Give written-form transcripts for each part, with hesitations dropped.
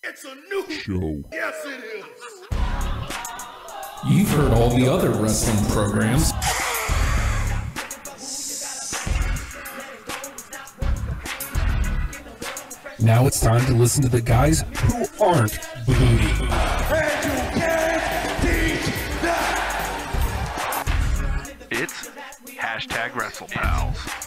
It's a new show. Yes, it is. You've heard all the other wrestling programs. Now it's time to listen to the guys who aren't booty. And you can't beat that. It's hashtag WrestlePals.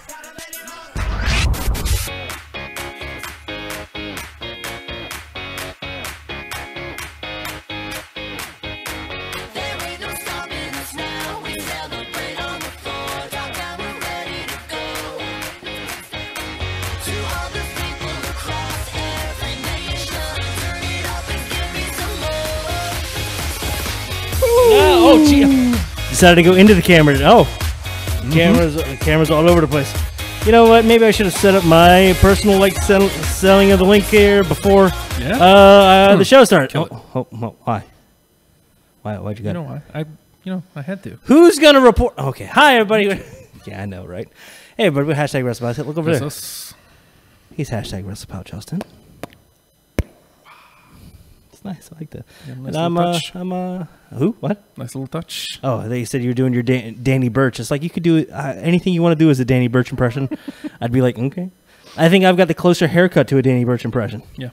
Oh, gee. Decided to go into the camera. Oh, cameras all over the place. You know what? Maybe I should have set up my personal selling of the link here before the show started. Why? Why'd you go? I had to. Who's gonna report? Okay, hi everybody. Yeah, I know, right? Hey, everybody, we're hashtag WrestlePal. Look over there. He's hashtag WrestlePal, Justin. Nice, I like that. Yeah, nice and I'm who? What? Nice little touch. Oh, they said you were doing your Danny Burch. It's like you could do anything you want to do as a Danny Burch impression. I'd be like, okay. I think I've got the closer haircut to a Danny Burch impression. Yeah.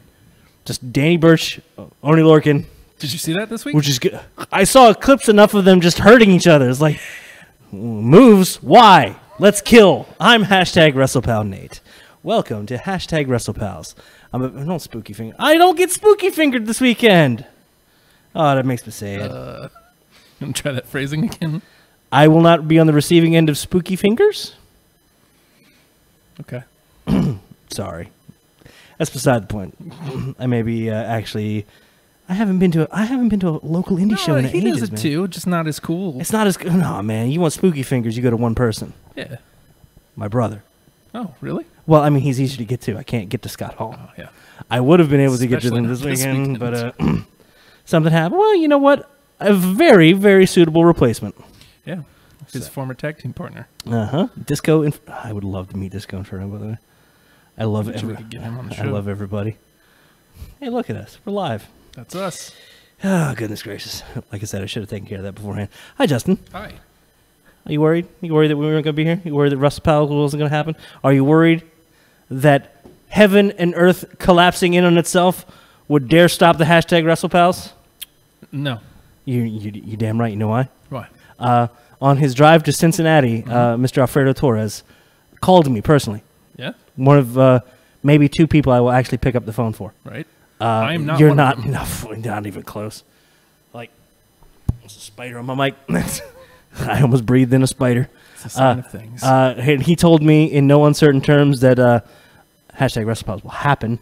Just Danny Burch, Oni Lorcan. Did you see that this week? Which is good. I saw clips enough of them just hurting each other. It's like, moves, why? Let's kill. I'm hashtag WrestlePal Nate. Welcome to hashtag WrestlePals. Don't spooky finger. I don't get spooky fingered this weekend. Oh, that makes me sad. You want to try that phrasing again? I will not be on the receiving end of spooky fingers. Okay. Sorry. That's beside the point. I may be actually. I haven't been to a local indie show in ages. He does it man. too, just not as cool. It's not as good. No, man. You want spooky fingers? You go to one person. Yeah. My brother. Oh, really? Well, I mean, he's easy to get to. I can't get to Scott Hall. Oh, yeah. I would have been able to get to them this weekend, but something happened. Well, you know what? A very, very suitable replacement. Yeah. His former tag team partner. Disco. I would love to meet Disco Inferno, by the way. I love we could get him on the show. I love everybody. Hey, look at us. We're live. That's us. Oh, goodness gracious. Like I said, I should have taken care of that beforehand. Hi, Justin. Hi. Are you worried? You worried that we weren't going to be here? You worried that WrestlePal wasn't going to happen? Are you worried that heaven and earth collapsing in on itself would dare stop the hashtag WrestlePals? No. You damn right. You know why? Why? On his drive to Cincinnati, Mr. Alfredo Torres called me personally. Yeah? One of maybe two people I will actually pick up the phone for. Right. I'm not You're one not, of them. No, not even close. Like, there's a spider on my mic. I almost breathed in a spider. It's a sign of things. And he told me in no uncertain terms that hashtag WrestlePals will happen.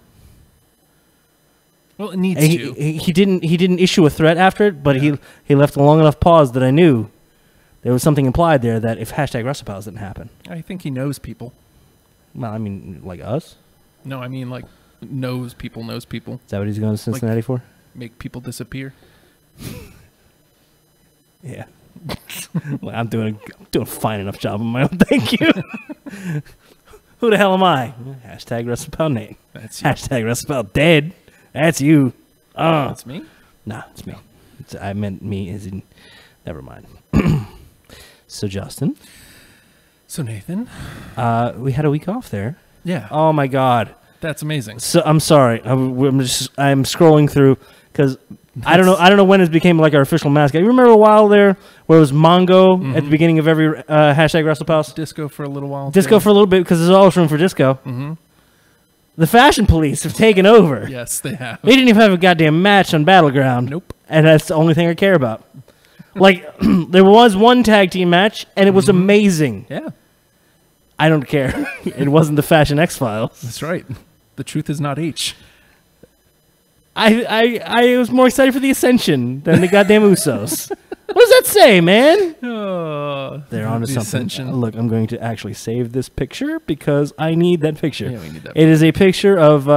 Well, it needs to. He didn't issue a threat after it, but he left a long enough pause that I knew there was something implied there that if hashtag WrestlePals didn't happen. I think he knows people. Well, I mean, like us? No, I mean, like, knows people. Is that what he's going to Cincinnati for? Make people disappear. Yeah. Well, I'm doing a fine enough job on my own. Thank you. Who the hell am I? Hashtag WrestlePal Nate. That's you. Hashtag WrestlePal Dead. That's you. Oh, That's me? Nah, it's me. I meant me as in. Never mind. So Justin. So Nathan. We had a week off there. Yeah. Oh my God. That's amazing. So I'm sorry. I'm scrolling through because I don't know when it became like our official mascot. You remember a while there where it was Mongo at the beginning of every hashtag WrestlePals? Disco for a little while. Disco for a little bit because there's always room for disco. Mm-hmm. The fashion police have taken over. Yes, they have. They didn't even have a goddamn match on Battleground. Nope. And that's the only thing I care about. Like, there was one tag team match, and it was amazing. Yeah. I don't care. It wasn't the Fashion X-Files. That's right. The truth is not H. I was more excited for the Ascension than the goddamn Usos. What does that say, man? They're onto the something. Ascension. Look, I'm going to actually save this picture because I need that picture. Yeah, we need that It is a picture of.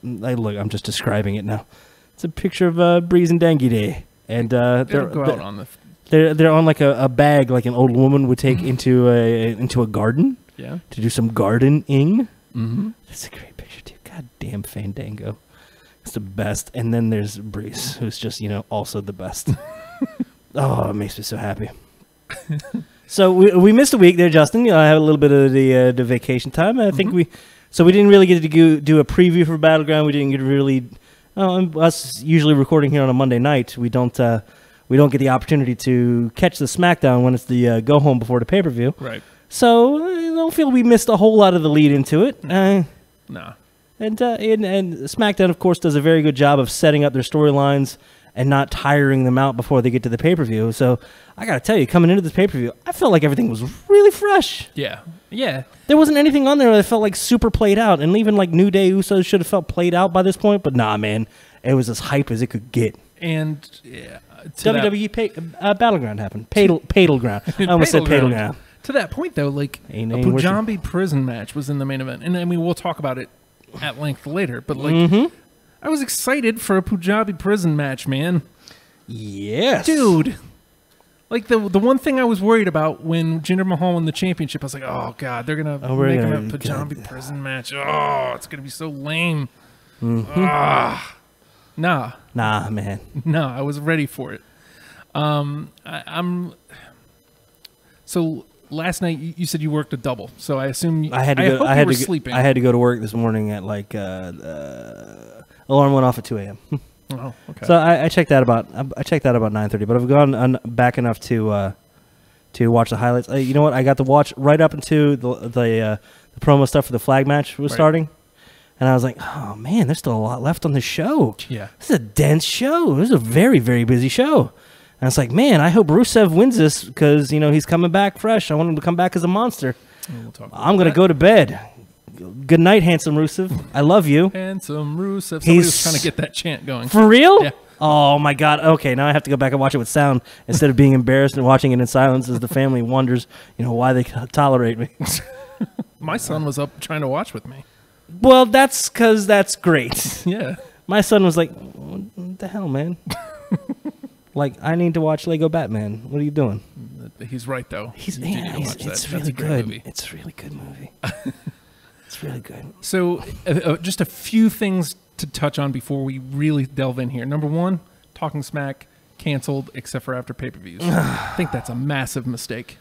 Look, I'm just describing it now. It's a picture of Breeze and Dangy Day, and It'll go out on the. they're on like a bag, like an old woman would take into a garden Yeah. to do some gardening. Mm-hmm. That's a great picture too. God damn Fandango. It's the best. And then there's Breeze, who's just, also the best. Oh, it makes me so happy. So we missed a week there, Justin. I had a little bit of the vacation time. I think we didn't really get to do a preview for Battleground. We didn't get to really, us usually recording here on a Monday night, we don't get the opportunity to catch the SmackDown when it's the go home before the pay-per-view. Right. So I don't feel we missed a whole lot of the lead into it. No. And SmackDown, of course, does a very good job of setting up their storylines and not tiring them out before they get to the pay-per-view. So I got to tell you, coming into this pay-per-view, I felt like everything was really fresh. Yeah. Yeah. There wasn't anything on there that felt like super played out. And even like New Day Usos should have felt played out by this point. But nah, man, it was as hype as it could get. And yeah, WWE Battleground happened. Battleground. I almost said Battleground. To that point, though, like Ain't a Punjabi prison match was in the main event. And I mean, we'll talk about it at length later. But like, I was excited for a Punjabi prison match, man. Yes. Dude. Like, the one thing I was worried about when Jinder Mahal won the championship, I was like, oh, God, they're going to make him a Punjabi prison match. Oh, it's going to be so lame. Nah, man. No, I was ready for it. So last night you said you worked a double, so I assume you were sleeping. I had to go to work this morning at like alarm went off at 2 a.m. Oh, okay. So I checked that about 9:30, but I've gone back enough to watch the highlights. You know what? I got to watch right up into the promo stuff for the flag match was starting. And I was like, oh, man, there's still a lot left on the show. Yeah. This is a dense show. This is a very, very busy show. And it's like, man, I hope Rusev wins this because, he's coming back fresh. I want him to come back as a monster. I'm going to go to bed. Good night, handsome Rusev. I love you. Handsome Rusev. Somebody was trying to get that chant going. For real? Yeah. Oh, my God. Okay, now I have to go back and watch it with sound instead of being embarrassed and watching it in silence as the family wonders, why they tolerate me. My son was up trying to watch with me. Well, that's because that's great. Yeah. My son was like, what the hell, man? Like, I need to watch Lego Batman. What are you doing? He's right, though. It's really good. Movie. It's a really good movie. It's really good. So, just a few things to touch on before we really delve in here. Number one, Talking Smack canceled except for after pay-per-views. I think that's a massive mistake.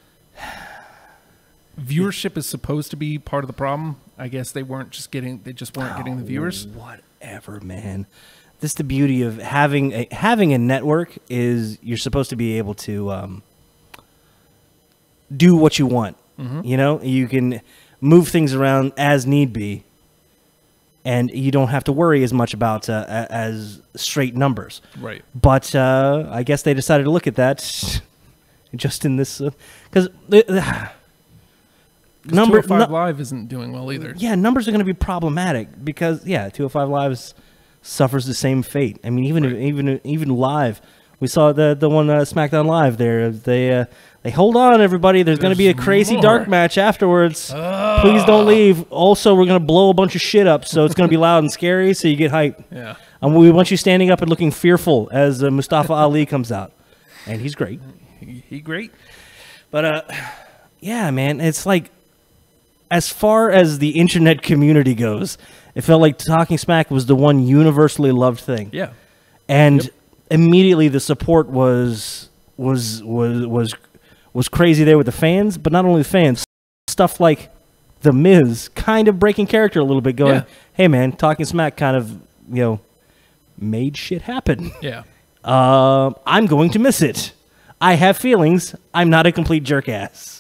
Viewership is supposed to be part of the problem. I guess they just weren't getting the viewers. Whatever, man. This is the beauty of having a network is you're supposed to be able to do what you want. Mm-hmm. You can move things around as need be, and you don't have to worry as much about as straight numbers. Right. But I guess they decided to look at that just in this because. 205 Live isn't doing well either. Yeah, numbers are going to be problematic because 205 Live suffers the same fate. I mean, even live, we saw the one SmackDown Live there. They hold on, everybody. There's going to be a crazy dark match afterwards. Please don't leave. Also, we're going to blow a bunch of shit up, so it's going to be loud and scary. So you get hype. Yeah. And we want you standing up and looking fearful as Mustafa Ali comes out, and he's great. He great. But yeah, man, it's like. As far as the internet community goes, it felt like Talking Smack was the one universally loved thing. Yeah. And immediately the support was crazy there with the fans, but not only the fans, stuff like The Miz kind of breaking character a little bit, going, hey man, Talking Smack kind of, made shit happen. Yeah. I'm going to miss it. I have feelings. I'm not a complete jerk ass.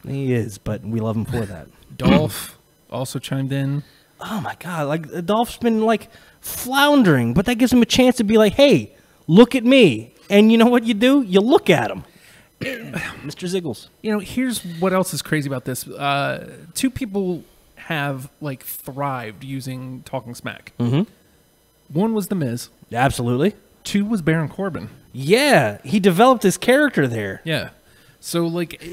He is, but we love him for that. Dolph also chimed in. Oh, my God. Like, Dolph's been, floundering, but that gives him a chance to be like, hey, look at me. And you know what you do? You look at him. Mr. Ziggles. Here's what else is crazy about this. Two people have, thrived using Talking Smack. Mm-hmm. One was The Miz. Absolutely. Two was Baron Corbin. Yeah. He developed his character there. Yeah. So, like,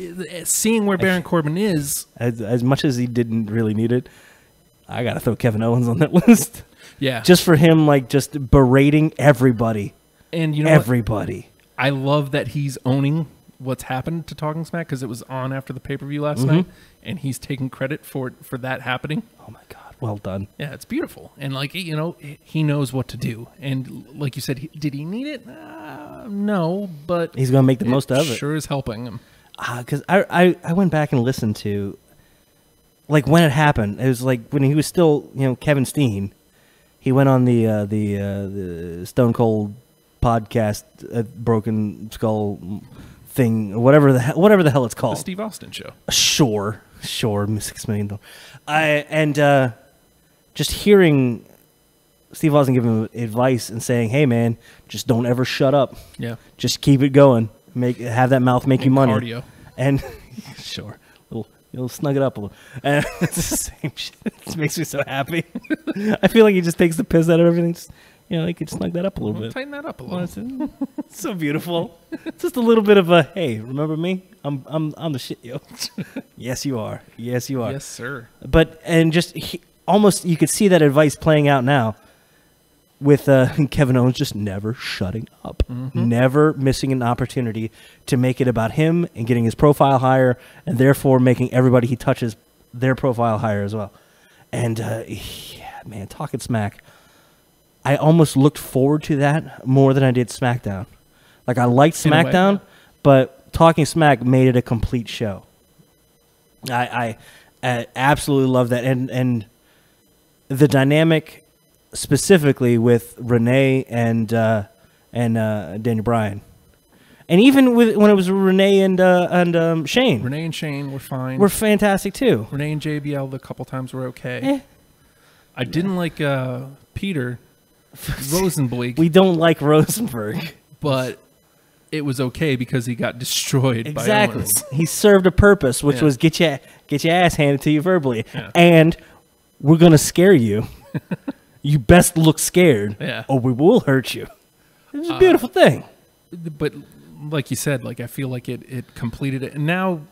seeing where Baron Corbin is... As much as he didn't really need it, I got to throw Kevin Owens on that list. Yeah. Just for him, like, just berating everybody. And you know everybody. What? I love that he's owning what's happened to Talking Smack because it was on after the pay-per-view last night, and he's taking credit for that happening. Oh, my God. Well done. Yeah, it's beautiful. And, like, you know, he knows what to do. And like you said, did he need it? No, but... He's going to make the most of it. Sure is helping him. Because I went back and listened to, like, when it happened. It was like when he was still, you know, Kevin Steen. He went on the Stone Cold podcast, Broken Skull thing, whatever the hell it's called. The Steve Austin show. Sure, $6 million. And just hearing Steve Austin give him advice and saying, "Hey, man, just don't ever shut up. Yeah, just keep it going. Have that mouth make you money." Cardio. And sure, you'll snug it up a little. And it's the same shit. It makes me so happy. I feel like he just takes the piss out of everything. Just, you know, he could snug that up a little bit. Tighten that up a little. It's so beautiful. Just a little bit of a, hey, remember me? I'm the shit, yo. Yes, you are. Yes, you are. Yes, sir. But and just almost you could see that advice playing out now with Kevin Owens just never shutting up, never missing an opportunity to make it about him and getting his profile higher, and therefore making everybody he touches their profile higher as well. And yeah, man, Talking Smack. I almost looked forward to that more than I did SmackDown. Like, I liked SmackDown, but Talking Smack made it a complete show. I absolutely love that. And the dynamic specifically with Renee and Daniel Bryan. And even when it was Renee and Shane. Renee and Shane were fine. Were fantastic, too. Renee and JBL the couple times were okay. Eh. I didn't like Peter Rosenbleek. We don't like Rosenberg. But it was okay because he got destroyed by Owens. He served a purpose, which was get your ass handed to you verbally. Yeah. And we're going to scare you. You best look scared, or we will hurt you. It was a beautiful thing. But like you said, like I feel like it completed it. And now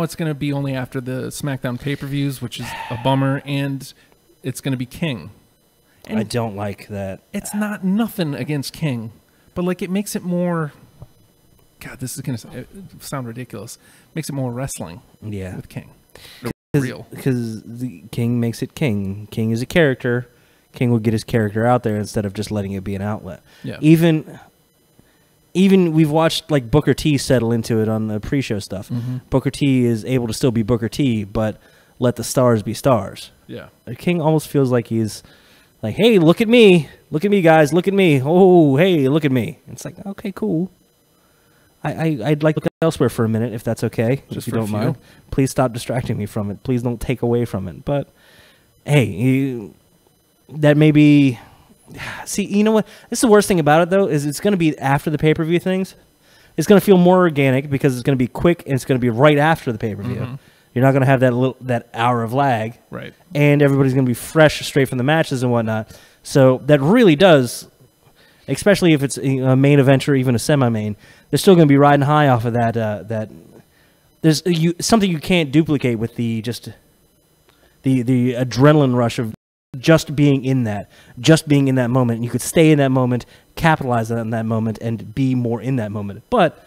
it's going to be only after the SmackDown pay-per-views, which is a bummer, and it's going to be King. And I don't like that. It's not nothing against King, but like it makes it more. God, this is going to sound ridiculous. Makes it more wrestling. Yeah, with King. Real because the King makes it King. King is a character. King will get his character out there instead of just letting it be an outlet. Yeah. Even we've watched like Booker T settle into it on the pre-show stuff. Booker T is able to still be Booker T, but let the stars be stars. Yeah. King almost feels like he's like, hey, look at me, guys, look at me. Oh, hey, look at me. It's like, okay, cool. I'd like to look elsewhere for a minute, if that's okay, just if you don't mind. Please stop distracting me from it. Please don't take away from it. But hey, that may be. See, you know what? This is the worst thing about it, though, is it's going to be after the pay-per-view things. It's going to feel more organic because it's going to be quick and it's going to be right after the pay-per-view. You're not going to have that hour of lag. Right. And everybody's going to be fresh straight from the matches and whatnot. So that really does, especially if it's a main event or even a semi-main, they're still going to be riding high off of that. There's something you can't duplicate with the adrenaline rush of just being in that moment. And you could stay in that moment, capitalize on that moment, and be more in that moment. But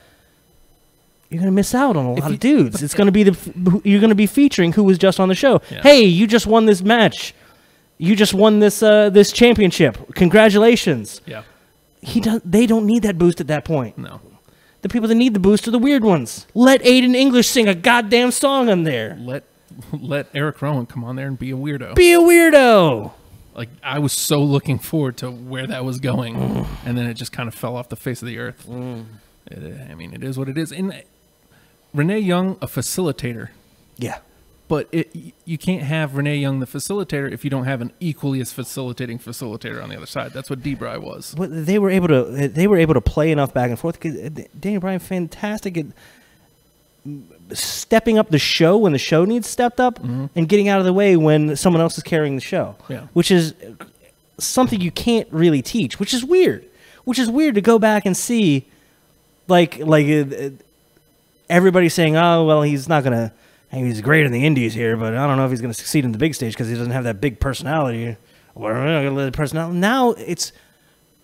you're going to miss out on a lot of dudes. It's going to be you're going to be featuring who was just on the show. Yeah. Hey, you just won this match. You just won this championship. Congratulations. Yeah. They don't need that boost at that point. No. The people that need the boost are the weird ones. Let Aiden English sing a goddamn song on there. Let Eric Rowan come on there and be a weirdo. Be a weirdo. Like, I was so looking forward to where that was going, and then it just kind of fell off the face of the earth. It is what it is. And Renee Young, a facilitator. Yeah. But you can't have Renee Young, the facilitator, if you don't have an equally as facilitating facilitator on the other side. That's what D-Bry was. But they were able to play enough back and forth. Daniel Bryan, fantastic at stepping up the show when the show needs stepped up, and getting out of the way when someone else is carrying the show. Yeah. Which is something you can't really teach, which is weird. Which is weird to go back and see, like everybody's saying, oh, well, he's not going to, he's great in the indies here, but I don't know if he's going to succeed in the big stage because he doesn't have that big personality. Or I'm not going to let the personality. Now it's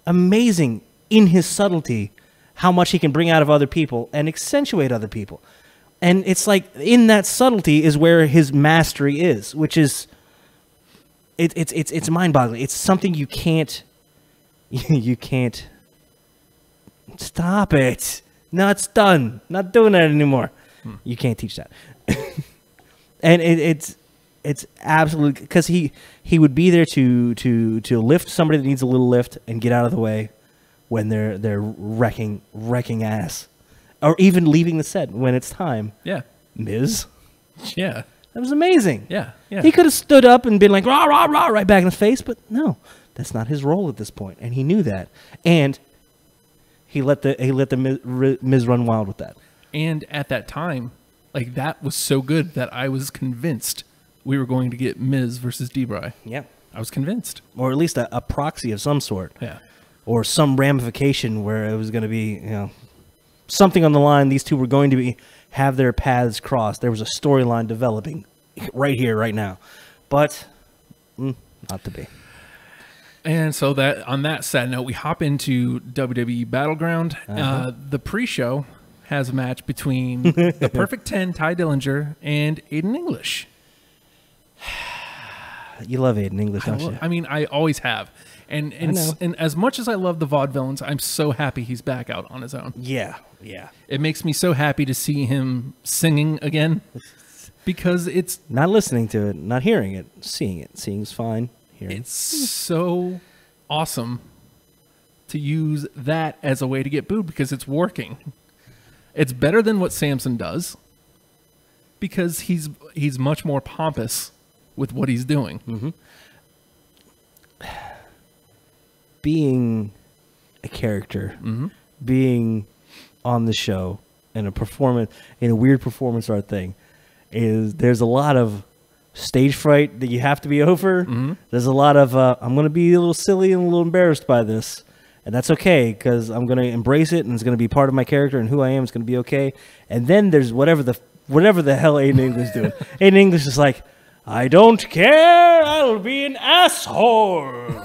amazing in his subtlety how much he can bring out of other people and accentuate other people. And it's like in that subtlety is where his mastery is, which is it's mind-boggling. It's something you can't stop it. No, it's done. Not doing that anymore. You can't teach that. And it's absolutely because he would be there to lift somebody that needs a little lift and get out of the way when they're wrecking ass, or even leaving the set when it's time. Yeah, Miz. Yeah, that was amazing. Yeah. He could have stood up and been like rah rah rah right back in his face, but no, that's not his role at this point, and he knew that, and he let the Miz run wild with that. And at that time, like that was so good that I was convinced we were going to get Miz versus D-Bry. Yeah, I was convinced, or at least a proxy of some sort. Yeah, or some ramification where it was going to be, something on the line. These two were going to have their paths crossed. There was a storyline developing right here, right now, but not to be. And so that on that sad note, we hop into WWE Battleground. The pre-show has a match between the Perfect 10, Ty Dillinger, and Aiden English. You love Aiden English, don't you? I mean, I always have. And as much as I love the Vaudevillains, I'm so happy he's back out on his own. Yeah. It makes me so happy to see him singing again, because it's not listening to it, not hearing it, seeing it. Seeing's fine. Hearing. It's so awesome to use that as a way to get booed because it's working. It's better than what Samson does because he's much more pompous with what he's doing. Mm-hmm. Being a character, being on the show in a performance, in a weird performance art thing, there's a lot of stage fright that you have to be over. There's a lot of I'm going to be a little silly and a little embarrassed by this, and that's okay because I'm going to embrace it and it's going to be part of my character and who I am. It's going to be okay. And then there's whatever the hell Aiden English is doing. Aiden English is like, I don't care. I'll be an asshole,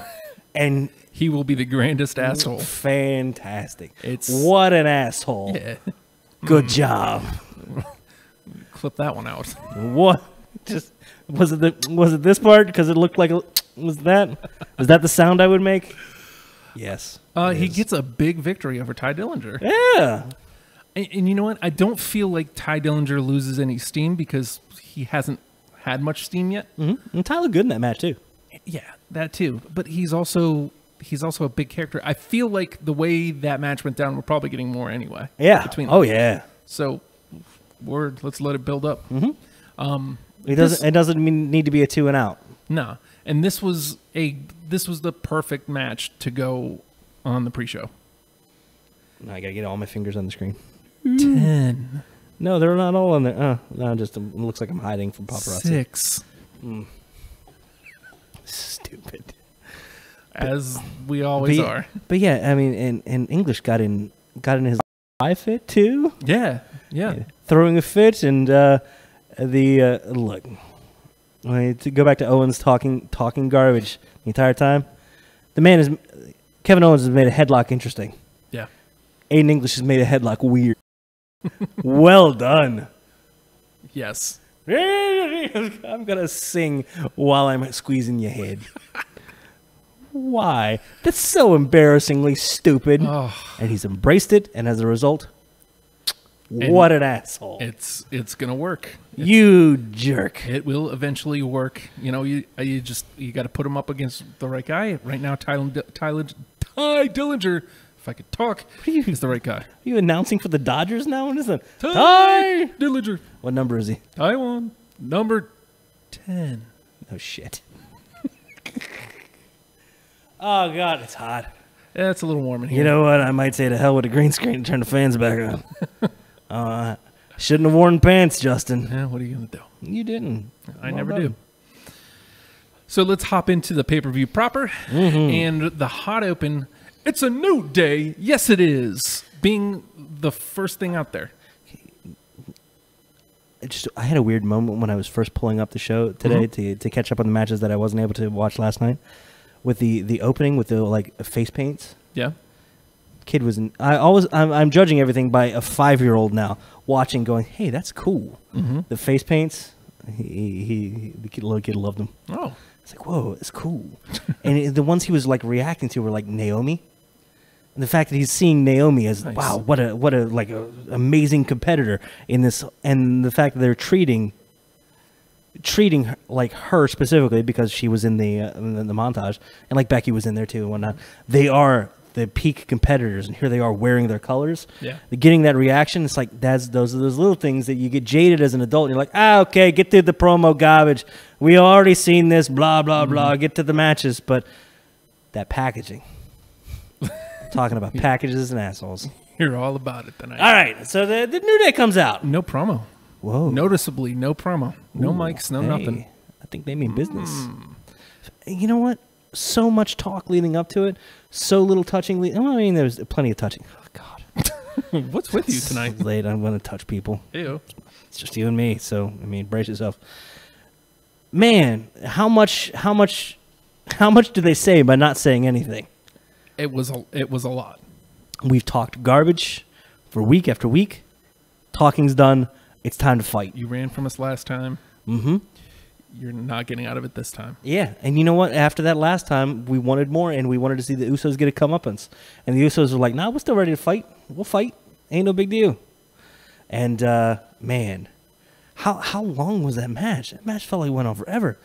and he will be the grandest asshole. Fantastic. What an asshole. Yeah. Good job. Clip that one out. What? Just was it this part because it looked like was that the sound I would make? Yes. He gets a big victory over Ty Dillinger. Yeah. And you know what? I don't feel like Ty Dillinger loses any steam because he hasn't had much steam yet. And Ty looked good in that match too. Yeah, that too. But he's also a big character. I feel like the way that match went down, we're probably getting more anyway. Yeah. Between them. Yeah. So, let's let it build up. It doesn't need to be a 2 and out. No. And this was the perfect match to go on the pre-show. Now I gotta get all my fingers on the screen. 10. No, they're not all on there. No, just it looks like I'm hiding from paparazzi. 6. Stupid. As we always are. But yeah, I mean, and English got in his eye fit too. Yeah. Throwing a fit and look. To go back to Owens talking garbage the entire time. Kevin Owens has made a headlock interesting. Yeah. Aiden English has made a headlock weird. Well done. Yes. I'm gonna sing while I'm squeezing your head. Why? That's so embarrassingly stupid. Oh. And he's embraced it, and as a result, what an asshole. It's gonna work. You jerk. It will eventually work. You know, you got to put him up against the right guy. Right now, Ty Dillinger, if I could talk, is the right guy. Are you announcing for the Dodgers now? What is that? Ty Dillinger. What number is he? Taiwan, number 10. Oh, shit. Oh, God, it's hot. Yeah, it's a little warm in here. You know what? I might say to hell with the green screen and turn the fans back on. Shouldn't have worn pants, Justin. Yeah, what are you going to do? You didn't. I never do. So let's hop into the pay-per-view proper. And the hot open, it's a new day. Yes, it is. Being the first thing out there. I had a weird moment when I was first pulling up the show today to catch up on the matches that I wasn't able to watch last night. With the opening with the like face paints. Yeah. Kid was I'm judging everything by a 5-year-old now watching, going, hey, that's cool. The face paints. The little kid loved them. Oh. It's like, whoa, it's cool. And the ones he was like reacting to were like Naomi. And the fact that he's seeing Naomi as wow, what a like a amazing competitor in this, and the fact that they're treating her, like her specifically because she was in the montage, and like Becky was in there too and whatnot. They are the peak competitors, and here they are wearing their colors. Yeah, getting that reaction. It's like those are those little things that you get jaded as an adult. And you're like, okay, get through the promo garbage. We already seen this. Blah blah blah. Get to the matches, but that packaging. Talking about packages and assholes. You're all about it tonight. All right, so the New Day comes out. No promo. Whoa. Noticeably, no promo. No mics, no nothing. I think they mean business. You know what? So much talk leading up to it. So little touching. I mean, there was plenty of touching. Oh, God. What's with you tonight? It's late. I'm going to touch people. Ew. It's just you and me, so, I mean, brace yourself. Man, how much do they say by not saying anything? It was a lot. We've talked garbage for week after week. Talking's done. It's time to fight. You ran from us last time. Mm-hmm. You're not getting out of it this time. Yeah, and you know what? After that last time, we wanted more, and we wanted to see the Usos get a comeuppance. And the Usos were like, nah, we're still ready to fight. We'll fight. Ain't no big deal. And, man, how long was that match? That match felt like it went on forever.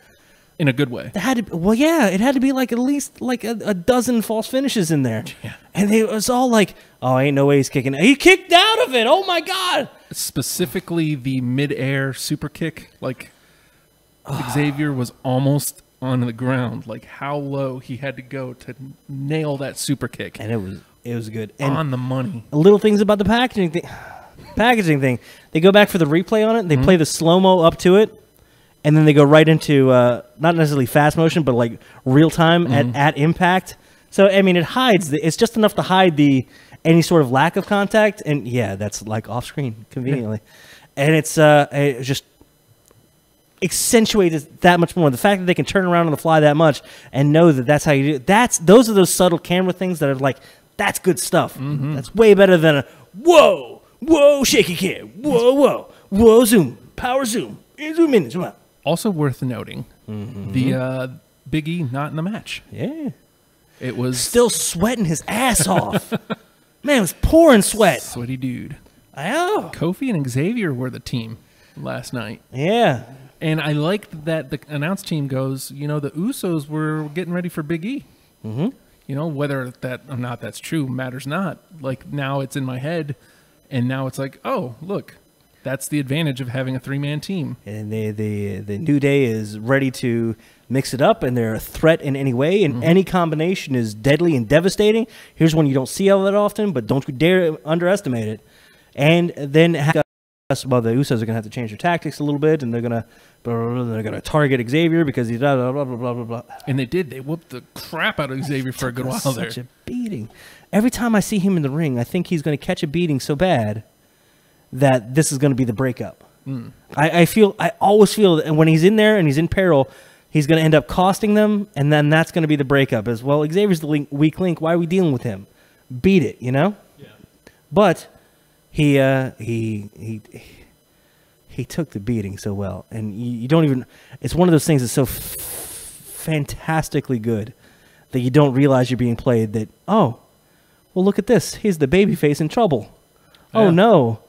In a good way. It had to, well, yeah, it had to be like at least like a dozen false finishes in there. Yeah. And it was all like, oh, ain't no way he's kicking. He kicked out of it. Oh, my God. Specifically the mid-air super kick. Like, Xavier was almost on the ground. Like, how low he had to go to nail that super kick. And it was good. And on the money. Little things about the packaging thing. They go back for the replay on it. They play the slow-mo up to it. And then they go right into not necessarily fast motion, but like real time at impact. So I mean, it hides. It's just enough to hide any sort of lack of contact. And yeah, that's like off screen conveniently, and it just accentuates that much more. The fact that they can turn around on the fly that much and know that that's how you do it. Those are those subtle camera things that are like, that's good stuff. That's way better than a whoa shaky cam, whoa zoom, power zoom in, zoom out. Also worth noting, the Big E not in the match. Yeah. It was... Still sweating his ass off. Man, it was pouring sweat. Sweaty dude. I know. Kofi and Xavier were the team last night. Yeah. And I liked that the announce team goes, the Usos were getting ready for Big E. Whether that or not that's true matters not. Like, now it's in my head, and now it's like, oh, look. That's the advantage of having a 3-man team. And the New Day is ready to mix it up, and they're a threat in any way, and any combination is deadly and devastating. Here's one you don't see all that often, but don't you dare underestimate it. And then the Usos are going to have to change their tactics a little bit, and they're going to target Xavier because he's blah, blah, blah, blah, blah, blah. And they did. They whooped the crap out of Xavier for a good while there. Such a beating. Every time I see him in the ring, I think he's going to catch a beating so bad that this is going to be the breakup. I always feel that when he's in there and he's in peril, he's going to end up costing them, and then that's going to be the breakup. As well, Xavier's the weak link. Why are we dealing with him? Beat it, Yeah. But he took the beating so well, and you don't even. It's one of those things that's so fantastically good that you don't realize you're being played. That well, look at this. He's the babyface in trouble. Yeah. Oh no.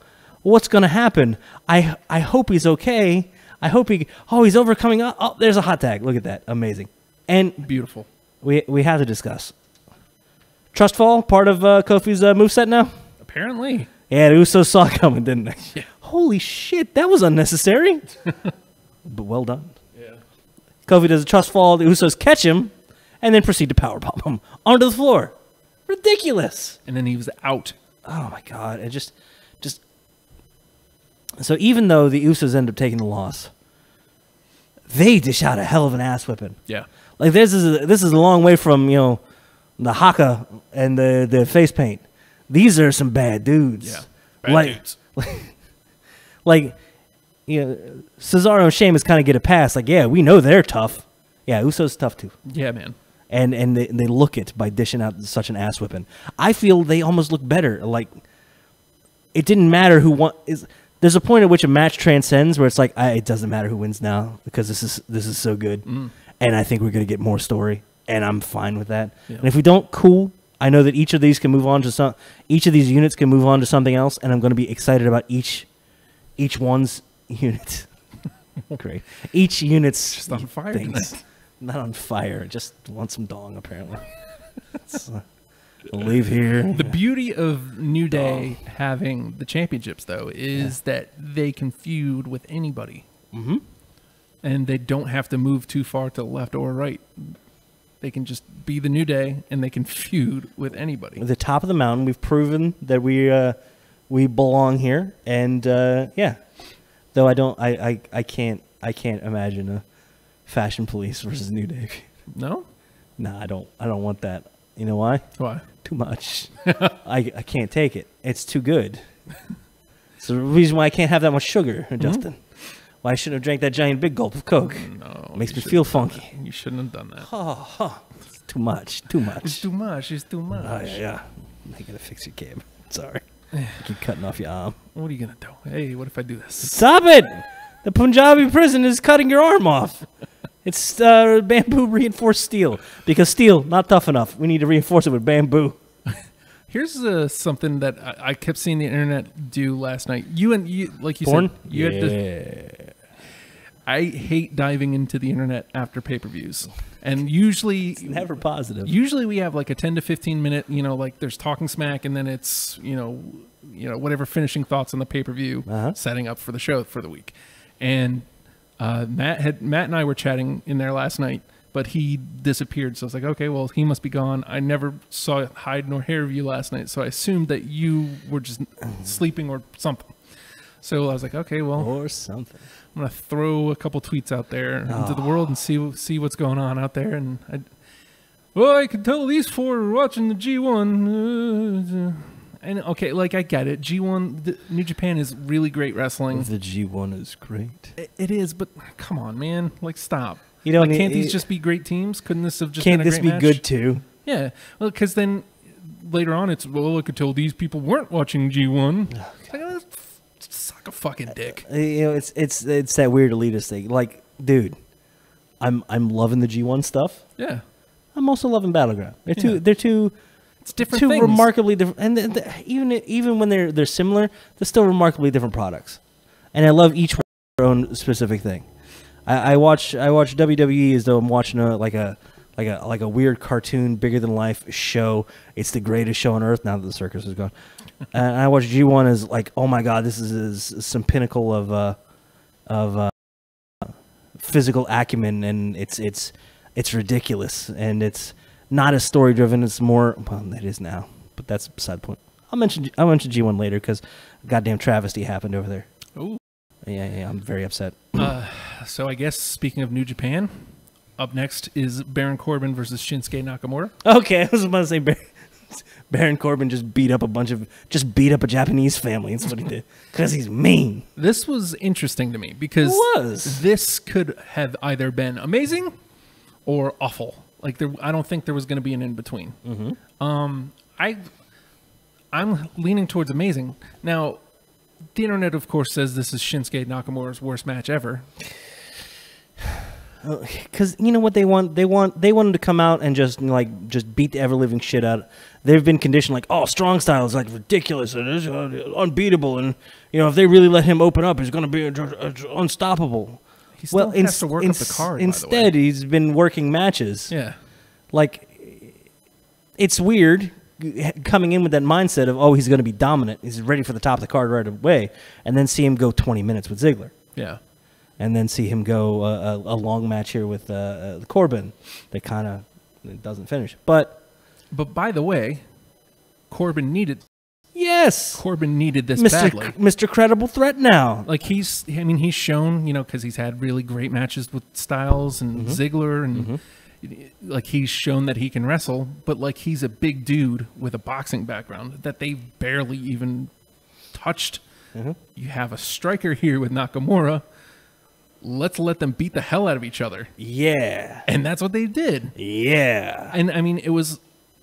What's going to happen? I hope he's okay. I hope he's overcoming. Oh, there's a hot tag. Look at that. Amazing. And beautiful. We have to discuss. Trust fall, part of Kofi's moveset now? Apparently. Yeah, the Usos saw it coming, didn't they? Yeah. Holy shit, that was unnecessary. But well done. Yeah. Kofi does a trust fall. The Usos catch him and then proceed to powerbomb him onto the floor. Ridiculous. And then he was out. Oh, my God. It just... So even though the Usos end up taking the loss, they dish out a hell of an ass whipping. Yeah. Like this is a long way from, the haka and the face paint. These are some bad dudes. Yeah. Bad dudes. Cesaro and Sheamus kind of get a pass. Like, yeah, we know they're tough. Yeah, Usos tough too. Yeah, man. And they look it by dishing out such an ass whipping. I feel they almost look better. Like, it didn't matter who won. There's a point at which a match transcends where it's like, it doesn't matter who wins now because this is so good. And I think we're going to get more story, and I'm fine with that. Yeah. And if we don't, cool. I know that each of these can move on to each of these units can move on to something else, and I'm going to be excited about each one's unit. Great. Each unit's just on fire things. Tonight. Not on fire. Just want some dong, apparently. We'll leave here. The beauty of New Day having the championships, though, is that they can feud with anybody. Mm-hmm. And they don't have to move too far to the left or right. They can just be the New Day, and they can feud with anybody. At the top of the mountain, we've proven that we belong here, and yeah. Though I can't imagine a Fashion Police versus New Day. No? No, I don't want that. You know why? Why? Too much. I can't take it. It's too good. It's the reason why I can't have that much sugar, Justin. Why I shouldn't have drank that giant big gulp of Coke. No. Makes me feel funky. You shouldn't have done that. It's too much. Too much. It's too much. It's too much. Oh, yeah. I gotta fix your cam. Sorry. I keep cutting off your arm. What are you gonna do? Hey, what if I do this? Stop it! The Punjabi prison is cutting your arm off. It's bamboo reinforced steel. Because steel, not tough enough. We need to reinforce it with bamboo. Here's something that I kept seeing the internet do last night. You, like you Born? said, you had to. I hate diving into the internet after pay-per-views, and usually It's never positive. Usually we have like a 10 to 15 minute, like there's talking smack, and then it's whatever finishing thoughts on the pay-per-view, setting up for the show for the week. And Matt and I were chatting in there last night, but he disappeared. So I was like, okay, well, he must be gone. I never saw hide nor hair of you last night, so I assumed that you were just sleeping or something. So I was like, okay, well, or something. I'm gonna throw a couple tweets out there into the world and see what's going on out there. And I can tell these four are watching the G1. And okay, like I get it. G1, New Japan is really great wrestling. The G1 is great. It is, but come on, man, like stop. You know, can't these just be great teams? Couldn't this have just been a great match? Can't this be good too? Yeah, well, because then later on it's I could tell these people weren't watching G1. Like, suck a fucking dick. It's that weird elitist thing. Like, dude, I'm loving the G1 stuff. Yeah, I'm also loving Battleground. They're two. It's different. Two things. remarkably different, and even when they're similar, they're still remarkably different products. And I love each one their own specific thing. I watch WWE as though I'm watching a weird cartoon, bigger than life show. It's the greatest show on earth now that the circus is gone. And I watch G1 as like, oh my god, this is some pinnacle of physical acumen, and it's ridiculous, and it's not as story driven. It's more, well, it is now, but that's beside the point. I'll mention G1 later because goddamn travesty happened over there. Oh. Yeah, I'm very upset. So I guess speaking of New Japan, up next is Baron Corbin versus Shinsuke Nakamura. Okay, I was about to say Baron Corbin just beat up a Japanese family. That's what he did because he's mean. This was interesting to me because this could have either been amazing or awful. Like I don't think there was going to be an in between. Mm-hmm. I'm leaning towards amazing now. The internet, of course, says this is Shinsuke Nakamura's worst match ever. Because you know what they want? They want him to come out and just beat the ever living shit out. They've been conditioned like, oh, strong style is like ridiculous and it's unbeatable, and if they really let him open up, he's going to be unstoppable. He still has to work up the card. Instead, he's been working matches. Yeah, like it's weird. Coming in with that mindset of, oh, he's going to be dominant. He's ready for the top of the card right away. And then see him go 20 minutes with Ziggler. Yeah. And then see him go a long match here with Corbin that kind of doesn't finish. But by the way, Corbin needed... Yes! Corbin needed this badly. Mr. Credible Threat now. Like he's shown, because he's had really great matches with Styles and Ziggler and... Mm-hmm. Like he's shown that he can wrestle, but like he's a big dude with a boxing background that they've barely even touched You have a striker here with Nakamura. Let's let them beat the hell out of each other. Yeah. And that's what they did. Yeah. And I mean,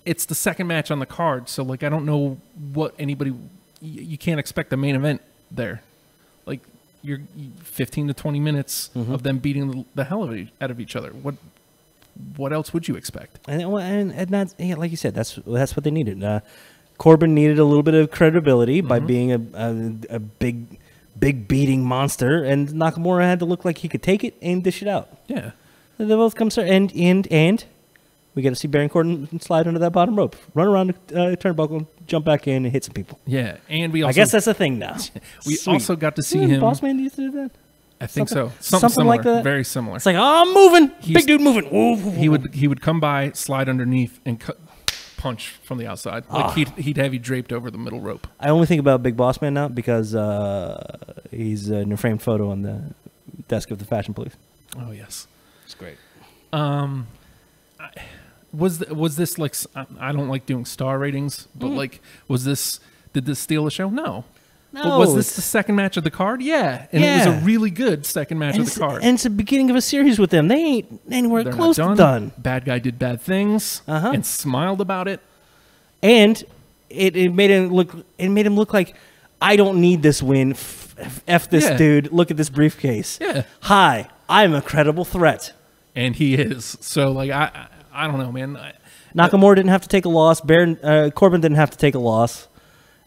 it's the second match on the card, so like I don't know what anybody. You can't expect a main event there. Like you're 15 to 20 minutes of them beating the hell out of each other. What else would you expect? And that's, yeah, like you said, that's what they needed. Corbin needed a little bit of credibility by being a big beating monster, and Nakamura had to look like he could take it and dish it out. Yeah, they both come and we get to see Baron Corbin slide under that bottom rope, run around the turnbuckle, jump back in, and hit some people. Yeah, and we also, I guess that's the thing now. We also got to see him. Boss Man used to do that. I think so. Something Similar, like that. Very similar. It's like, oh, I'm moving. Big dude moving. Ooh. He would come by, slide underneath, and punch from the outside. Like he'd have you draped over the middle rope. I only think about Big Boss Man now because he's in a framed photo on the desk of the Fashion Police. Oh yes, it's great. Was this like, I don't like doing star ratings, but like did this steal the show? No. But was this the second match of the card? Yeah. And it was a really good second match of the card. And it's the beginning of a series with them. They ain't anywhere close to done. Bad guy did bad things and smiled about it. And it made him look like, I don't need this win. F this dude. Look at this briefcase. Yeah. Hi, I'm a credible threat. And he is. So like I don't know, man. Nakamura didn't have to take a loss. Corbin didn't have to take a loss.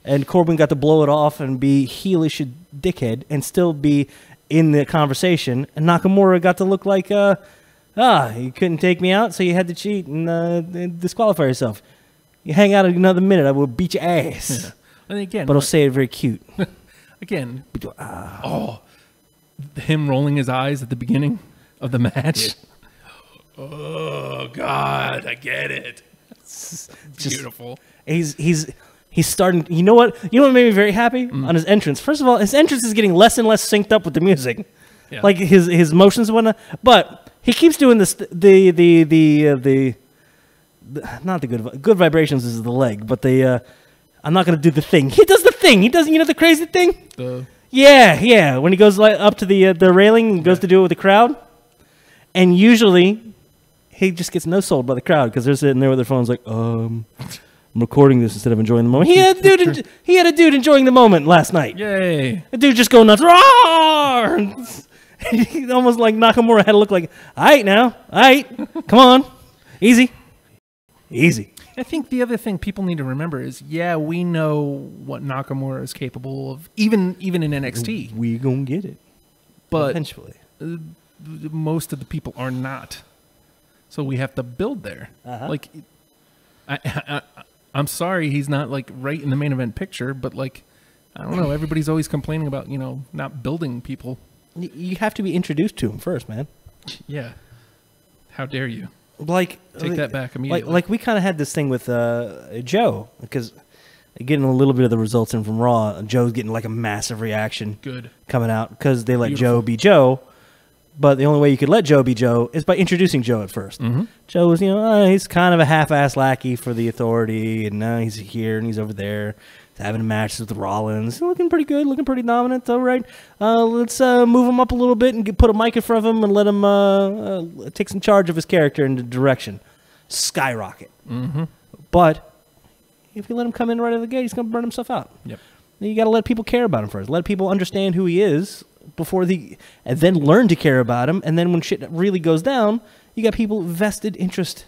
And Corbin got to blow it off and be heelish a dickhead and still be in the conversation. And Nakamura got to look like, you couldn't take me out, so you had to cheat and disqualify yourself. You hang out another minute, I will beat your ass. Yeah. And again, but I'll say it very cute. Again, him rolling his eyes at the beginning of the match. Yeah. Oh God, I get it. It's beautiful. He's starting. You know what? You know what made me very happy on his entrance. First of all, his entrance is getting less and less synced up with the music, like his motions and whatnot. But he keeps doing this. Not the good vibrations is the leg, but I'm not gonna do the thing. He does the thing. He does. You know the crazy thing. Yeah. When he goes up to the railing and goes to do it with the crowd, and usually he just gets no-sold by the crowd because they're sitting there with their phones like, I'm recording this instead of enjoying the moment. He had a dude enjoying the moment last night. Yay. The dude just going nuts. Roar! He almost like Nakamura had to look like, all right now. All right. Come on. Easy. I think the other thing people need to remember is, we know what Nakamura is capable of, even in NXT. We gonna get it. But eventually. Most of the people are not. So we have to build there. Like, I'm sorry he's not like right in the main event picture, but like, I don't know. Everybody's always complaining about not building people. You have to be introduced to him first, man. Yeah. How dare you? Like, take that back immediately. Like we kind of had this thing with Joe because getting a little bit of the results in from Raw. Joe's getting like a massive reaction. Good. Coming out because they let Joe be Joe. But the only way you could let Joe be Joe is by introducing Joe at first. Joe was, he's kind of a half-ass lackey for the Authority, and now he's here and he's over there. He's having matches with Rollins. He's looking pretty good, looking pretty dominant. All right, let's move him up a little bit and put a mic in front of him and let him take some charge of his character in the direction. Skyrocket. But if you let him come in right out of the gate, he's going to burn himself out. Yep. You got to let people care about him first. Let people understand who he is. And then learn to care about him, and then when shit really goes down, you got people vested interest.